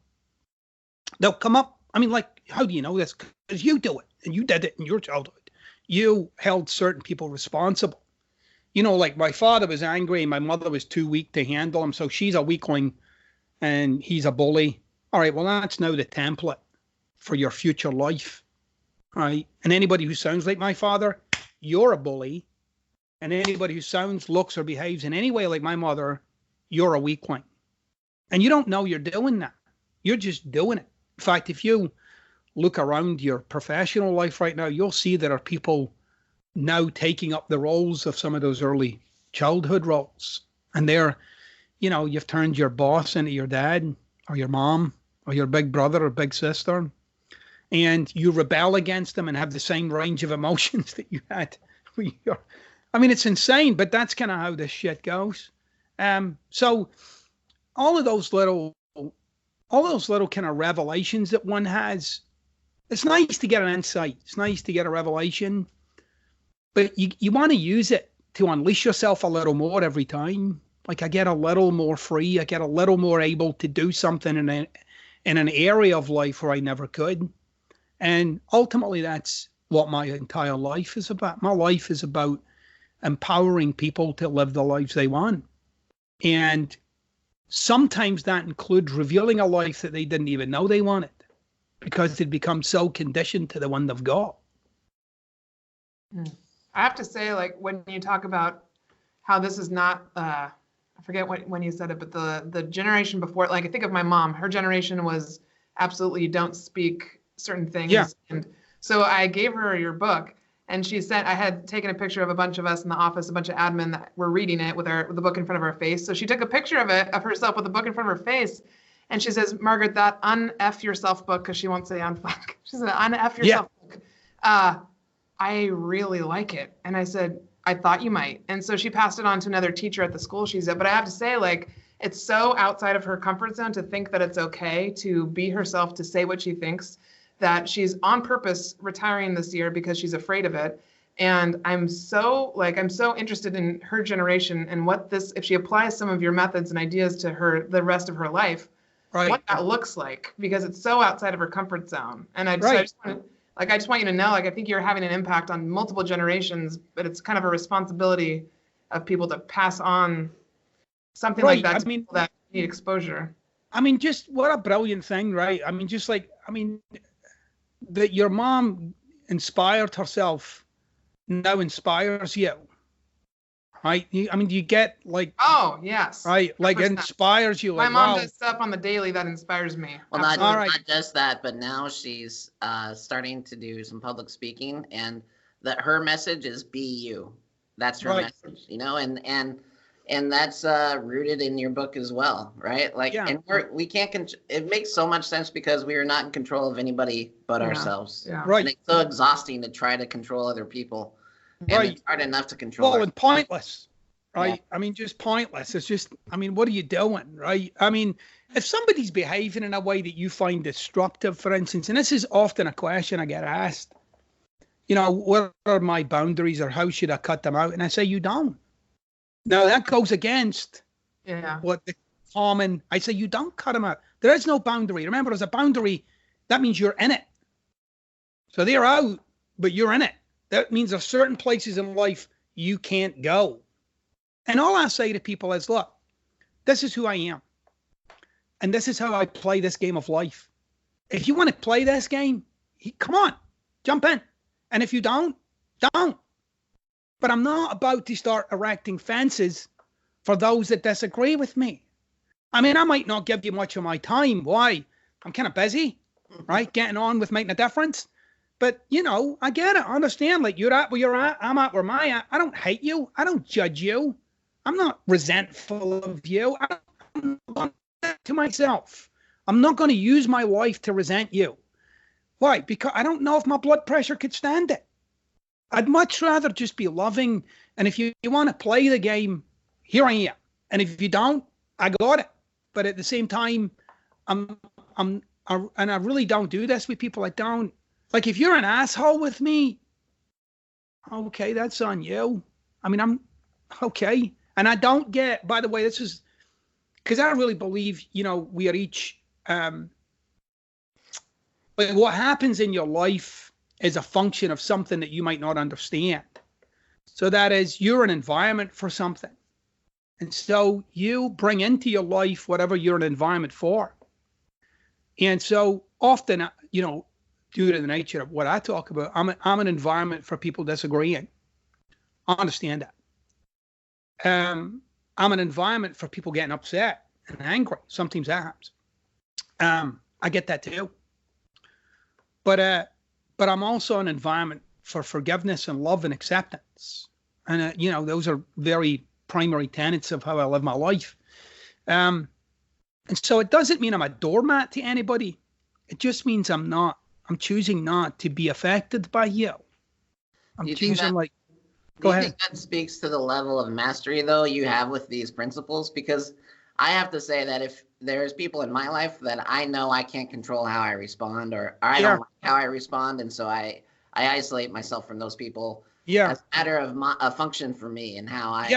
They'll come up. I mean, like, how do you know this? Because you do it. and you did it in your childhood. You held certain people responsible. Like my father was angry and my mother was too weak to handle him. So she's a weakling and he's a bully. All right, well, that's now the template for your future life, right? And anybody who sounds like my father, you're a bully. And anybody who sounds, looks, or behaves in any way like my mother, you're a weakling. And you don't know you're doing that. You're just doing it. In fact, if you look around your professional life right now, you'll see there are people now taking up the roles of some of those early childhood roles. And they're, you've turned your boss into your dad or your mom or your big brother or big sister. And you rebel against them and have the same range of emotions that you had. It's insane, but that's kind of how this shit goes. So all those little kind of revelations that one has, it's nice to get an insight. It's nice to get a revelation, but you want to use it to unleash yourself a little more every time. Like I get a little more free. I get a little more able to do something in an area of life where I never could. And ultimately, that's what my entire life is about. My life is about empowering people to live the lives they want. And sometimes that includes revealing a life that they didn't even know they wanted because they'd become so conditioned to the one they've got. I have to say, like, when you talk about how this is not, I forget when you said it, but the generation before, like, I think of my mom, her generation was absolutely, you don't speak certain things. Yeah. And so I gave her your book. And she said, I had taken a picture of a bunch of us in the office, a bunch of admin that were reading it with the book in front of our face. So she took a picture of herself with the book in front of her face. And she says, Margaret, that Unf Yourself book, because she won't say unfuck. She said, Unf Yourself book. I really like it. And I said, I thought you might. And so she passed it on to another teacher at the school she's at. But I have to say, like, it's so outside of her comfort zone to think that it's okay to be herself, to say what she thinks, that she's on purpose retiring this year because she's afraid of it. And I'm so interested in her generation and if she applies some of your methods and ideas to the rest of her life, right, what that looks like, because it's so outside of her comfort zone. And I just want you to know, like, I think you're having an impact on multiple generations, but it's kind of a responsibility of people to pass on something like that to people that need exposure. Just what a brilliant thing, right? That your mom inspired herself now inspires you, right? You get like, oh yes, right, like 100%. It inspires you. My mom does stuff on the daily that inspires me. Well, not just that, but now she's starting to do some public speaking, and that her message is be you. That's her message, and that's rooted in your book as well, right? Like, yeah. And we can't. It makes so much sense because we are not in control of anybody but ourselves. Yeah. Right. And it's so exhausting to try to control other people. And it's hard enough to control. Well, and pointless, right? Yeah. Just pointless. It's just, what are you doing, right? If somebody's behaving in a way that you find destructive, for instance, and this is often a question I get asked, what are my boundaries or how should I cut them out? And I say, you don't. Now, that goes against what the common, I say, you don't cut them out. There is no boundary. Remember, there's a boundary. That means you're in it. So they're out, but you're in it. That means there's certain places in life you can't go. And all I say to people is, look, this is who I am. And this is how I play this game of life. If you want to play this game, come on, jump in. And if you don't. But I'm not about to start erecting fences for those that disagree with me. I might not give you much of my time. Why? I'm kind of busy, right? Getting on with making a difference. But, I get it. I understand. Like, you're at where you're at. I'm at where I'm at. I don't hate you. I don't judge you. I'm not resentful of you. I'm not to myself. I'm not going to use my life to resent you. Why? Because I don't know if my blood pressure could stand it. I'd much rather just be loving. And if you want to play the game, here I am. And if you don't, I got it. But at the same time, and I really don't do this with people. I don't. Like, if you're an asshole with me, okay, that's on you. I'm okay. And I don't get, by the way, this is because I really believe, we are each, like, what happens in your life is a function of something that you might not understand. So that is, you're an environment for something. And so you bring into your life whatever you're an environment for. And so often, you know, due to the nature of what I talk about, I'm an environment for people disagreeing. I understand that. I'm an environment for people getting upset and angry. Sometimes that happens. I get that too. But I'm also an environment for forgiveness and love and acceptance. And, you know, those are very primary tenets of how I live my life. And so it doesn't mean I'm a doormat to anybody. It just means I'm choosing not to be affected by you. I'm choosing like, go ahead. Do you think that speaks to the level of mastery, though, you have with these principles? Because I have to say that if there's people in my life that I know I can't control how I respond, or I don't like how I respond, and so I isolate myself from those people. Yeah. As a matter of a function for me and how I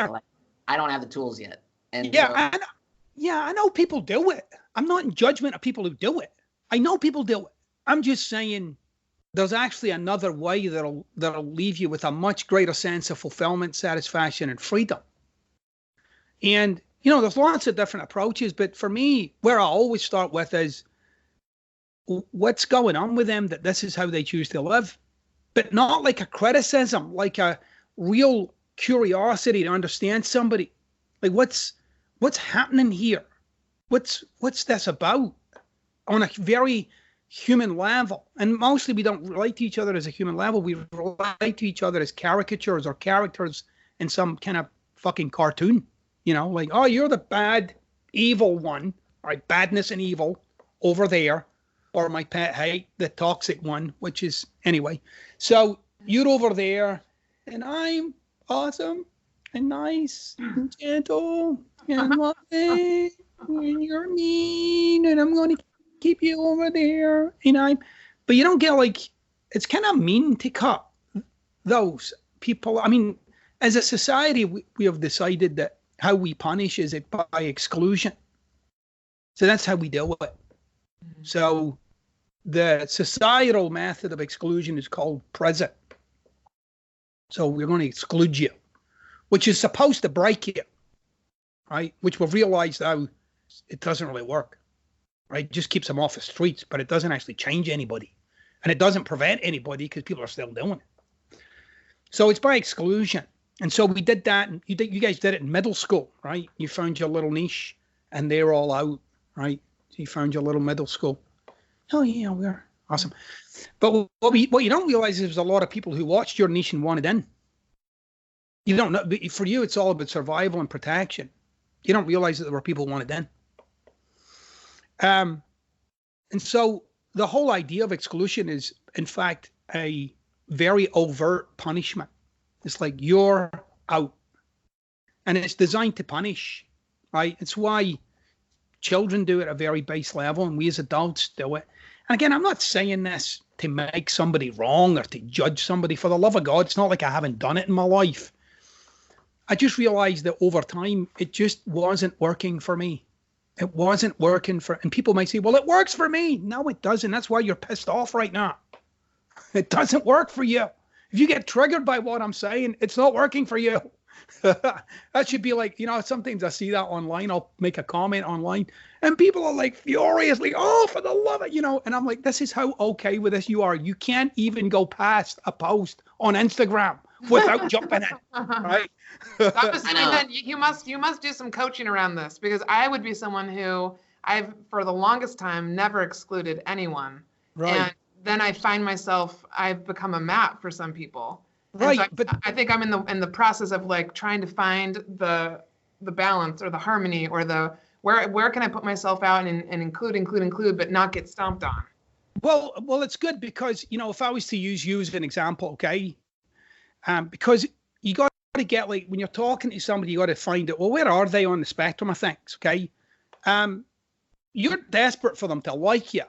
don't have the tools yet. And I know people do it. I'm not in judgment of people who do it. I know people do it. I'm just saying there's actually another way that'll leave you with a much greater sense of fulfillment, satisfaction, and freedom. And, you know, there's lots of different approaches, but for me, where I always start with is what's going on with them, that this is how they choose to live, but not like a criticism, like a real curiosity to understand somebody. Like what's happening here? What's this about on a very human level? And mostly we don't relate to each other as a human level. We relate to each other as caricatures or characters in some kind of fucking cartoon, you know, like, oh, you're the bad, evil one, all right, badness and evil over there, or my pet hate, the toxic one, which is, anyway. So you're over there, and I'm awesome and nice and gentle and loving, and you're mean, and I'm going to keep you over there. But you don't get, like, it's kind of mean to cut those people. I mean, as a society, we have decided that how we punish is it by exclusion. So that's how we do it. Mm-hmm. So the societal method of exclusion is called prison. So we're going to exclude you, which is supposed to break you, right? Which we've realized how it doesn't really work, right? It just keeps them off the streets, but it doesn't actually change anybody. And it doesn't prevent anybody because people are still doing it. So it's by exclusion. And so we did that, and you guys did it in middle school, right? You found your little niche, and they're all out, right? So you found your little middle school. Oh yeah, we're awesome. But what you don't realize is there's a lot of people who watched your niche and wanted in. You don't know. For you, it's all about survival and protection. You don't realize that there were people who wanted in. And so the whole idea of exclusion is, in fact, a very overt punishment. It's like you're out. And it's designed to punish, right? It's why children do it at a very base level, and we as adults do it. And again, I'm not saying this to make somebody wrong or to judge somebody. For the love of God, it's not like I haven't done it in my life. I just realized that over time, it just wasn't working for me. It wasn't working and people might say, well, it works for me. No, it doesn't. That's why you're pissed off right now. It doesn't work for you. If you get triggered by what I'm saying, it's not working for you. That should be like, you know, sometimes I see that online. I'll make a comment online and people are like furiously, oh, for the love of, you know, and I'm like, this is how okay with this you are. You can't even go past a post on Instagram without jumping in, right? You must do some coaching around this, because I would be someone who I've, for the longest time, never excluded anyone. Right. And then I find myself, I've become a mat for some people. Right. So I think I'm in the process of like trying to find the balance or the harmony or the where can I put myself out and include, but not get stomped on. Well, it's good because, you know, if I was to use you as an example, okay, because you got to get, like, when you're talking to somebody, you got to find out, well, where are they on the spectrum of things, okay? You're desperate for them to like you.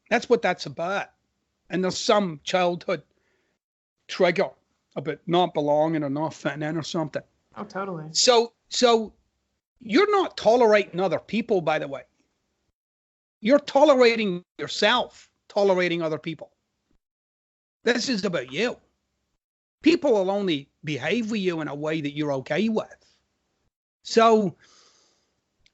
That's what that's about. And there's some childhood trigger about not belonging or not fitting in or something. Oh, totally. So you're not tolerating other people, by the way. You're tolerating yourself, tolerating other people. This is about you. People will only behave with you in a way that you're okay with. So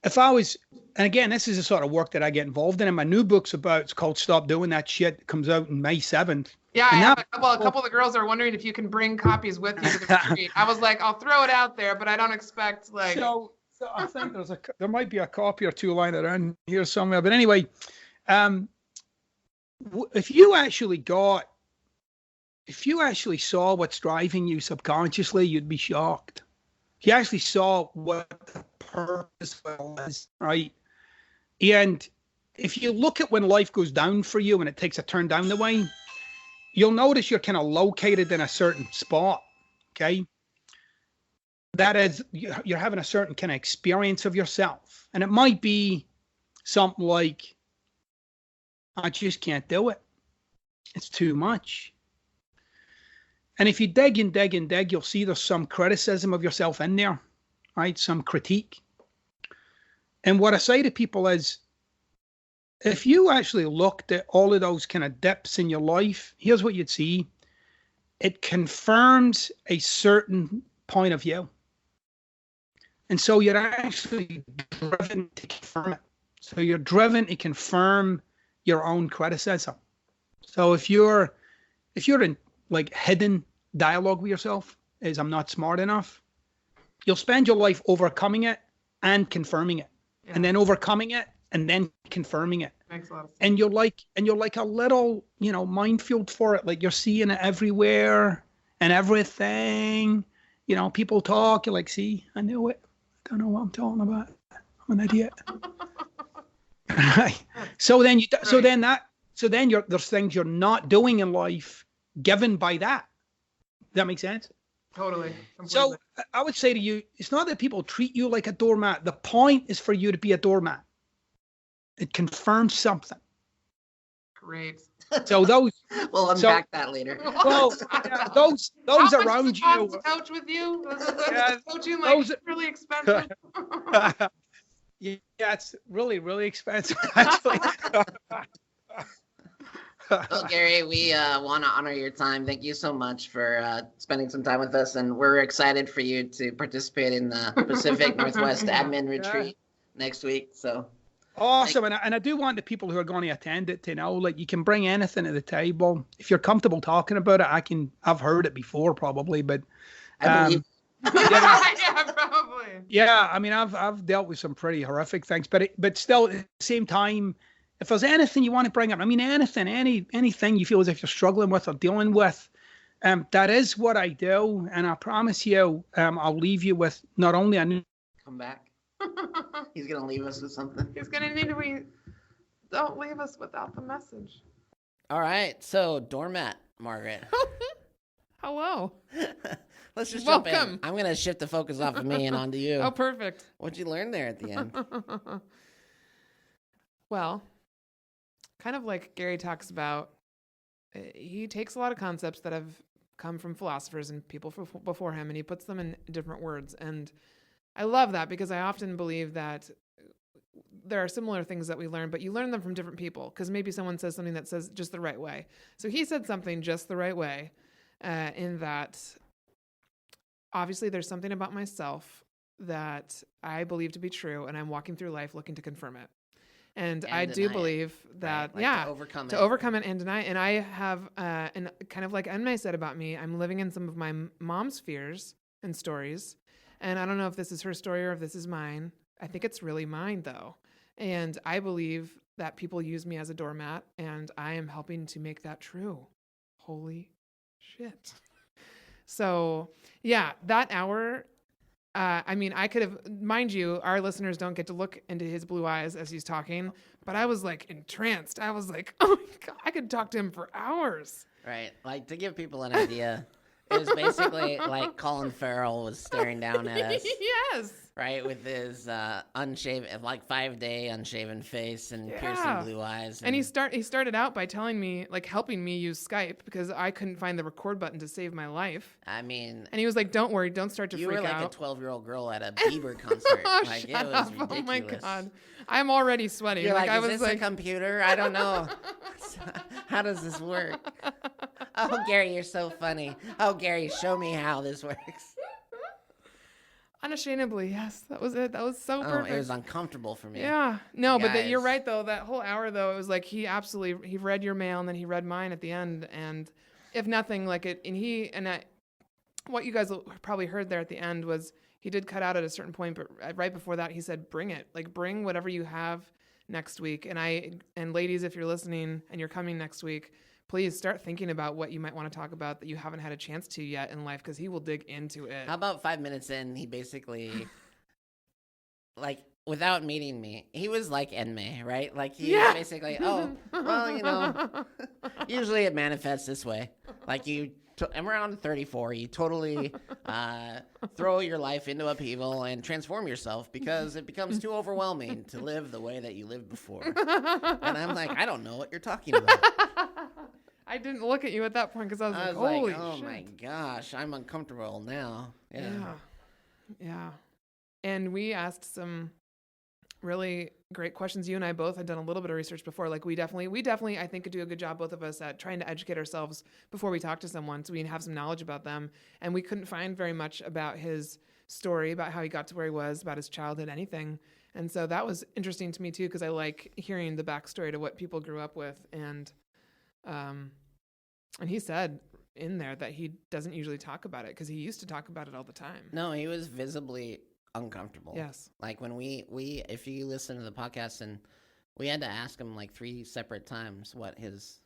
if I was, and again, this is the sort of work that I get involved in. And my new book's about, it's called Stop Doing That Shit. It comes out on May 7th. Yeah, I have a couple of the girls are wondering if you can bring copies with you to the retreat. I was like, I'll throw it out there, but I don't expect like. So I think there might be a copy or two lying around here somewhere. But anyway, if you actually saw what's driving you subconsciously, you'd be shocked. If you actually saw what the purpose is, right? And if you look at when life goes down for you and it takes a turn down the way, you'll notice you're kind of located in a certain spot, okay? That is, you're having a certain kind of experience of yourself. And it might be something like, I just can't do it. It's too much. And if you dig and dig and dig, you'll see there's some criticism of yourself in there, right? Some critique. And what I say to people is, if you actually looked at all of those kind of dips in your life, here's what you'd see. It confirms a certain point of view. And so you're actually driven to confirm it. So you're driven to confirm your own criticism. So if you're in like hidden dialogue with yourself, is I'm not smart enough, you'll spend your life overcoming it and confirming it, and then overcoming it and then confirming it. Makes a lot of sense. And you're like a little, minefield for it. Like you're seeing it everywhere and everything. People talk. You're like, see, I knew it. I don't know what I'm talking about. I'm an idiot. Right. So then there's things you're not doing in life given by that. Does that make sense? Totally. So I would say to you, it's not that people treat you like a doormat. The point is for you to be a doormat. It confirms something. Great. So those. We'll unpack that later. Well, yeah, those around you. Couch with you. Coaching those really expensive. Yeah, it's really, really expensive, actually. Well, Gary, we want to honor your time. Thank you so much for spending some time with us, and we're excited for you to participate in the Pacific Northwest Admin Retreat next week. So awesome, and I do want the people who are going to attend it to know, like, you can bring anything to the table if you're comfortable talking about it. I've heard it before, probably, but I believe. Yeah, probably. Yeah, I mean, I've dealt with some pretty horrific things, but still, at the same time, if there's anything you want to bring up, I mean, anything you feel as if you're struggling with or dealing with, that is what I do. And I promise you, I'll leave you with not only a new... Come back. He's going to leave us with something. He's going to need to don't leave us without the message. All right. So, doormat, Margaret. Hello. Let's just Welcome. jump in. I'm going to shift the focus off of me and onto you. Oh, perfect. What'd you learn there at the end? Well, kind of like Gary talks about, he takes a lot of concepts that have come from philosophers and people before him, and he puts them in different words. And I love that, because I often believe that there are similar things that we learn, but you learn them from different people, because maybe someone says something that says just the right way. So he said something just the right way, in that obviously there's something about myself that I believe to be true, and I'm walking through life looking to confirm it. And I do believe that, right? Like to overcome it and deny it. And I have, and kind of like Enmei said about me, I'm living in some of my mom's fears and stories. And I don't know if this is her story or if this is mine. I think it's really mine, though. And I believe that people use me as a doormat, and I am helping to make that true. Holy shit. So, yeah, that hour... I mean, I could have, mind you, our listeners don't get to look into his blue eyes as he's talking, but I was like entranced. I was like, oh my God, I could talk to him for hours. Right. Like, to give people an idea, it was basically like Colin Farrell was staring down at us. Yes. Right. With his unshaven, like 5-day unshaven face and piercing blue eyes. And he started out by telling me, like, helping me use Skype, because I couldn't find the record button to save my life. I mean. And he was like, don't worry, don't start to freak out. You were like a 12-year-old girl at a Bieber concert. Oh, like, shut it was up. ridiculous. Oh my God. I'm already sweating. You're like, I is was this like, a computer? I don't know. How does this work? Oh, Gary, you're so funny. Oh, Gary, show me how this works. Unashamedly, yes. That was it. That was so perfect. It was uncomfortable for me. Yeah. No, but you're Guys. right, though. That whole hour, though, it was like he read your mail and then he read mine at the end. And if nothing, what you guys probably heard there at the end was he did cut out at a certain point, but right before that, he said, bring it. Like, bring whatever you have next week. And ladies, if you're listening and you're coming next week, please start thinking about what you might want to talk about that you haven't had a chance to yet in life, because he will dig into it. How about 5 minutes in, he basically, like, without meeting me, he was like Enme, right? Like, he was basically, usually it manifests this way. Like, I'm around 34, you totally throw your life into upheaval and transform yourself because it becomes too overwhelming to live the way that you lived before. And I'm like, I don't know what you're talking about. I didn't look at you at that point because I was like, holy shit. Oh my gosh, I'm uncomfortable now. Yeah. And we asked some really great questions. You and I both had done a little bit of research before. Like we definitely, I think, could do a good job, both of us, at trying to educate ourselves before we talk to someone so we have some knowledge about them. And we couldn't find very much about his story, about how he got to where he was, about his childhood, anything. And so that was interesting to me too, because I like hearing the backstory to what people grew up with. And he said in there that he doesn't usually talk about it because he used to talk about it all the time. No, he was visibly uncomfortable. Yes. Like when if you listen to the podcast, and we had to ask him like 3 separate times what his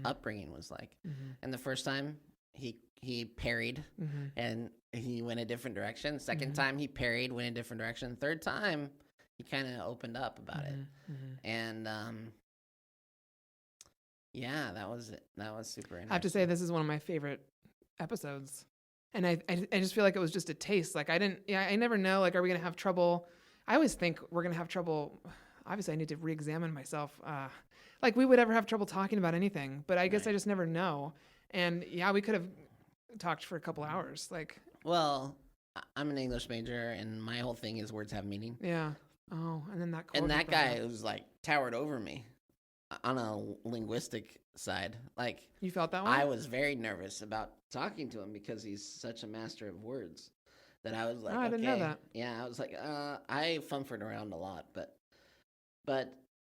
upbringing was like. Mm-hmm. And the first time he parried and he went a different direction. Second time he parried, went a different direction. Third time he kind of opened up about it. And yeah, that was super interesting. I have to say, this is one of my favorite episodes. And I just feel like it was just a taste. Like I never know, like, are we going to have trouble? I always think we're going to have trouble. Obviously I need to re-examine myself. Like we would ever have trouble talking about anything, but I guess I just never know. And yeah, we could have talked for a couple hours. Like, well, I'm an English major and my whole thing is words have meaning. Yeah. Oh, and then that guy was like towered over me on a linguistic side. Like, you felt that way? I was very nervous about talking to him because he's such a master of words that I was like, I didn't know that. Yeah, I was like, I fumbled around a lot, but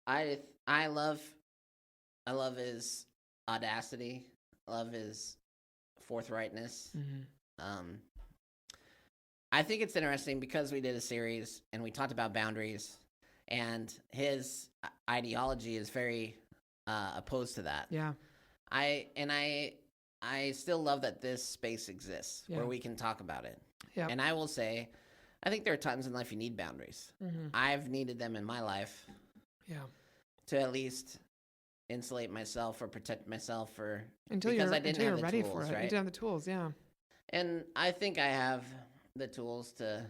I love his audacity, love his forthrightness. I think it's interesting because we did a series and we talked about boundaries, and his ideology is very opposed to that. Yeah. I still love that this space exists where we can talk about it. Yeah. And I will say, I think there are times in life you need boundaries. I've needed them in my life. Yeah. To at least insulate myself or protect myself until you're ready for it. Right? You didn't have the tools, yeah. And I think I have the tools to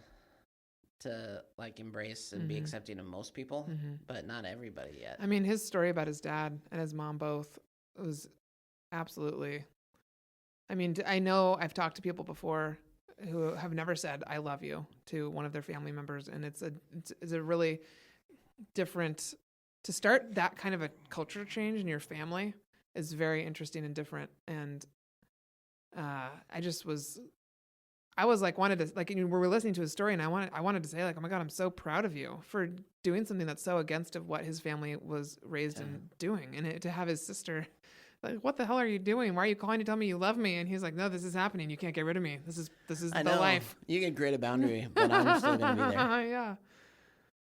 like embrace and be accepting of most people, but not everybody yet. I mean, his story about his dad and his mom both was absolutely, I mean, I know I've talked to people before who have never said I love you to one of their family members, and it's a really different, to start that kind of a culture change in your family is very interesting and different. And I was like, wanted to, like, we were listening to his story, and I wanted to say, like, oh my God, I'm so proud of you for doing something that's so against of what his family was raised in doing. And to have his sister, like, what the hell are you doing? Why are you calling to tell me you love me? And he's like, no, this is happening. You can't get rid of me. This is the life. You can create a boundary, but I'm still going to be there. Yeah.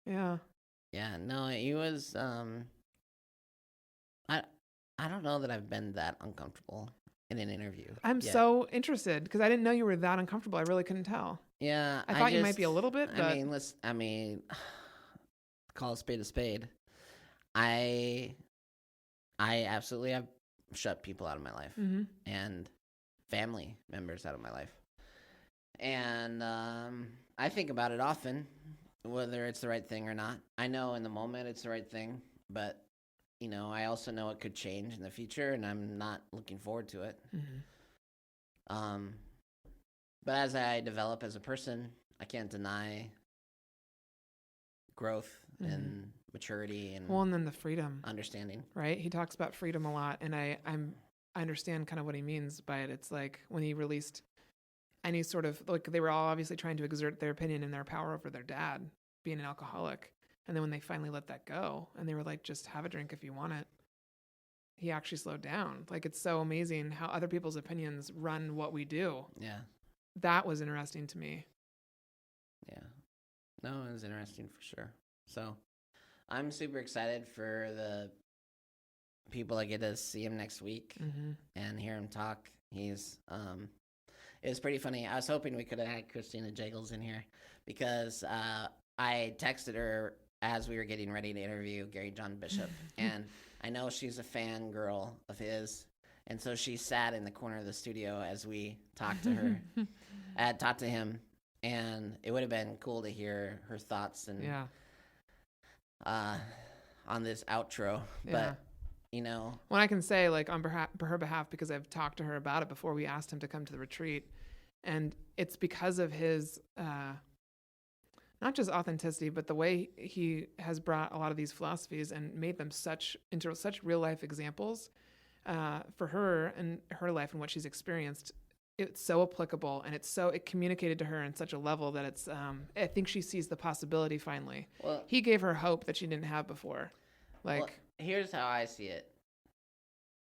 Yeah. Yeah. No, he was, I don't know that I've been that uncomfortable in an interview. I'm so interested because I didn't know you were that uncomfortable. I really couldn't tell. Yeah. I thought you might be a little bit, but I mean, call a spade a spade. I absolutely have shut people out of my life and family members out of my life. And I think about it often, whether it's the right thing or not. I know in the moment it's the right thing, but you know, I also know it could change in the future, and I'm not looking forward to it. But as I develop as a person, I can't deny growth and maturity and and then the freedom, understanding. Right? He talks about freedom a lot, and I understand kind of what he means by it. It's like when he released any sort of, like, they were all obviously trying to exert their opinion and their power over their dad being an alcoholic. And then when they finally let that go and they were like, just have a drink if you want it, he actually slowed down. Like, it's so amazing how other people's opinions run what we do. Yeah. That was interesting to me. Yeah. No, it was interesting for sure. So I'm super excited for the people that get to see him next week and hear him talk. He's, it was pretty funny. I was hoping we could have had Christina Jagels in here because I texted her as we were getting ready to interview Gary John Bishop. And I know she's a fan girl of his. And so she sat in the corner of the studio as we talked to her, talked to him. And it would have been cool to hear her thoughts and on this outro. But, you know. Well, I can say, like, on her behalf, because I've talked to her about it before we asked him to come to the retreat. And it's because of his, not just authenticity, but the way he has brought a lot of these philosophies and made them into such real life examples for her and her life and what she's experienced. It's so applicable, and it communicated to her in such a level that it's, I think she sees the possibility finally. Well, he gave her hope that she didn't have before. Like, well, here's how I see it.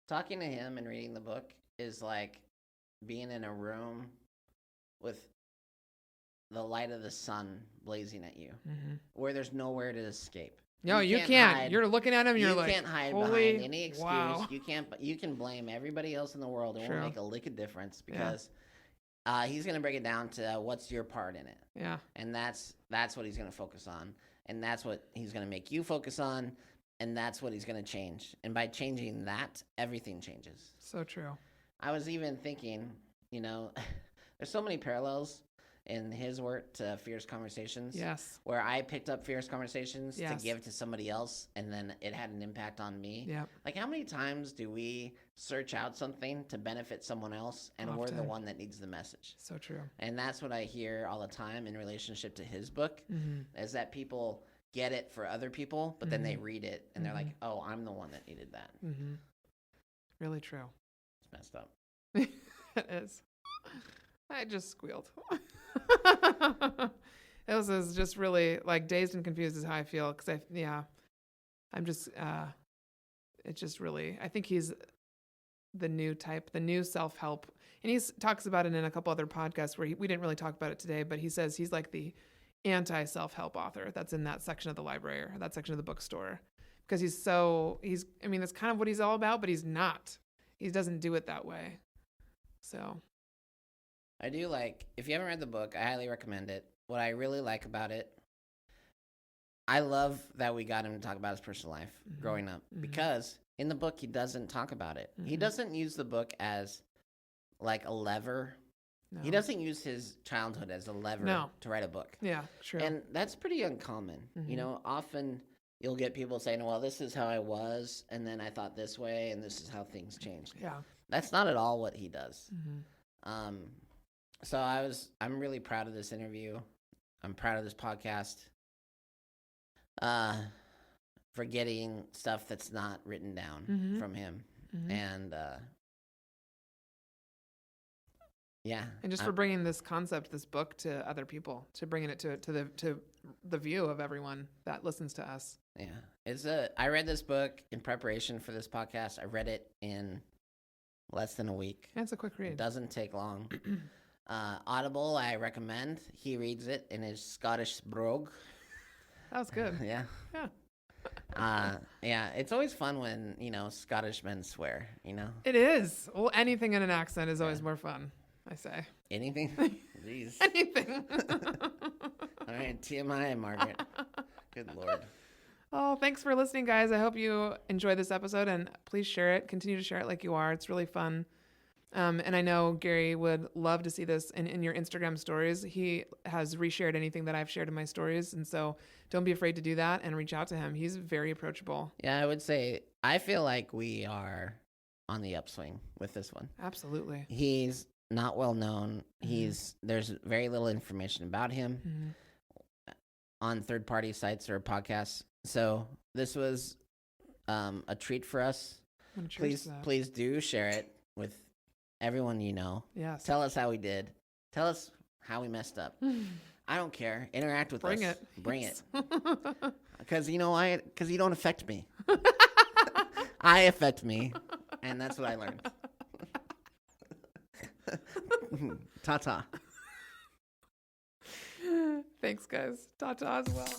Talking to him and reading the book is like being in a room with the light of the sun blazing at you, where there's nowhere to escape. No, you can't. Hide. You're looking at him. You You're like, can't hide holy, behind any excuse. wow. You can't. You can blame everybody else in the world. It True. won't make a lick of difference because he's going to break it down to what's your part in it. Yeah. And that's what he's going to focus on, and that's what he's going to make you focus on, and that's what he's going to change. And by changing that, everything changes. So true. I was even thinking, you know, there's so many parallels in his work to Fierce Conversations. Yes. Where I picked up Fierce Conversations to Yes. give to somebody else, and then it had an impact on me. Yep. Like, how many times do we search out something to benefit someone else, and we're the Often. one that needs the message? So true. And that's what I hear all the time in relationship to his book, is that people get it for other people, but then they read it, and they're like, oh, I'm the one that needed that. Really true. It's messed up. It is. I just squealed. This is just really, like, dazed and confused is how I feel. Because I'm just, it's just really, I think he's the new type, the new self-help. And he talks about it in a couple other podcasts where we didn't really talk about it today, but he says he's like the anti-self-help author that's in that section of the library or that section of the bookstore. Because I mean, that's kind of what he's all about, but he's not. He doesn't do it that way. So. I do like, if you haven't read the book, I highly recommend it. What I really like about it, I love that we got him to talk about his personal life growing up, because in the book, he doesn't talk about it. He doesn't use the book as like a lever. No. He doesn't use his childhood as a lever to write a book. Yeah, true. And that's pretty uncommon. You know, often you'll get people saying, well, this is how I was, and then I thought this way, and this is how things changed. Yeah. That's not at all what he does. So I'm really proud of this interview. I'm proud of this podcast. For getting stuff that's not written down from him. And, yeah. And just for bringing this concept, this book to other people, to bringing it to the view of everyone that listens to us. Yeah. I read this book in preparation for this podcast. I read it in less than a week. Yeah, it's a quick read. It doesn't take long. Audible, I recommend. He reads it in his Scottish brogue. That was good. Yeah. Yeah. It's always fun when, Scottish men swear, It is. Well, anything in an accent is always more fun, I say. Anything? Jeez. Anything. All right, TMI, Margaret. Good Lord. Oh, thanks for listening, guys. I hope you enjoyed this episode, and please share it. Continue to share it like you are. It's really fun. And I know Gary would love to see this in your Instagram stories. He has reshared anything that I've shared in my stories. And so don't be afraid to do that and reach out to him. He's very approachable. Yeah, I would say, I feel like we are on the upswing with this one. Absolutely. He's not well known. There's very little information about him on third-party sites or podcasts. So this was a treat for us. Please do share it. with everyone you know. Yes. Tell us how we did. Tell us how we messed up. I don't care. Interact with us. Bring it. Because you don't affect me. I affect me, and that's what I learned. Ta-ta. Thanks, guys. Ta-ta as well.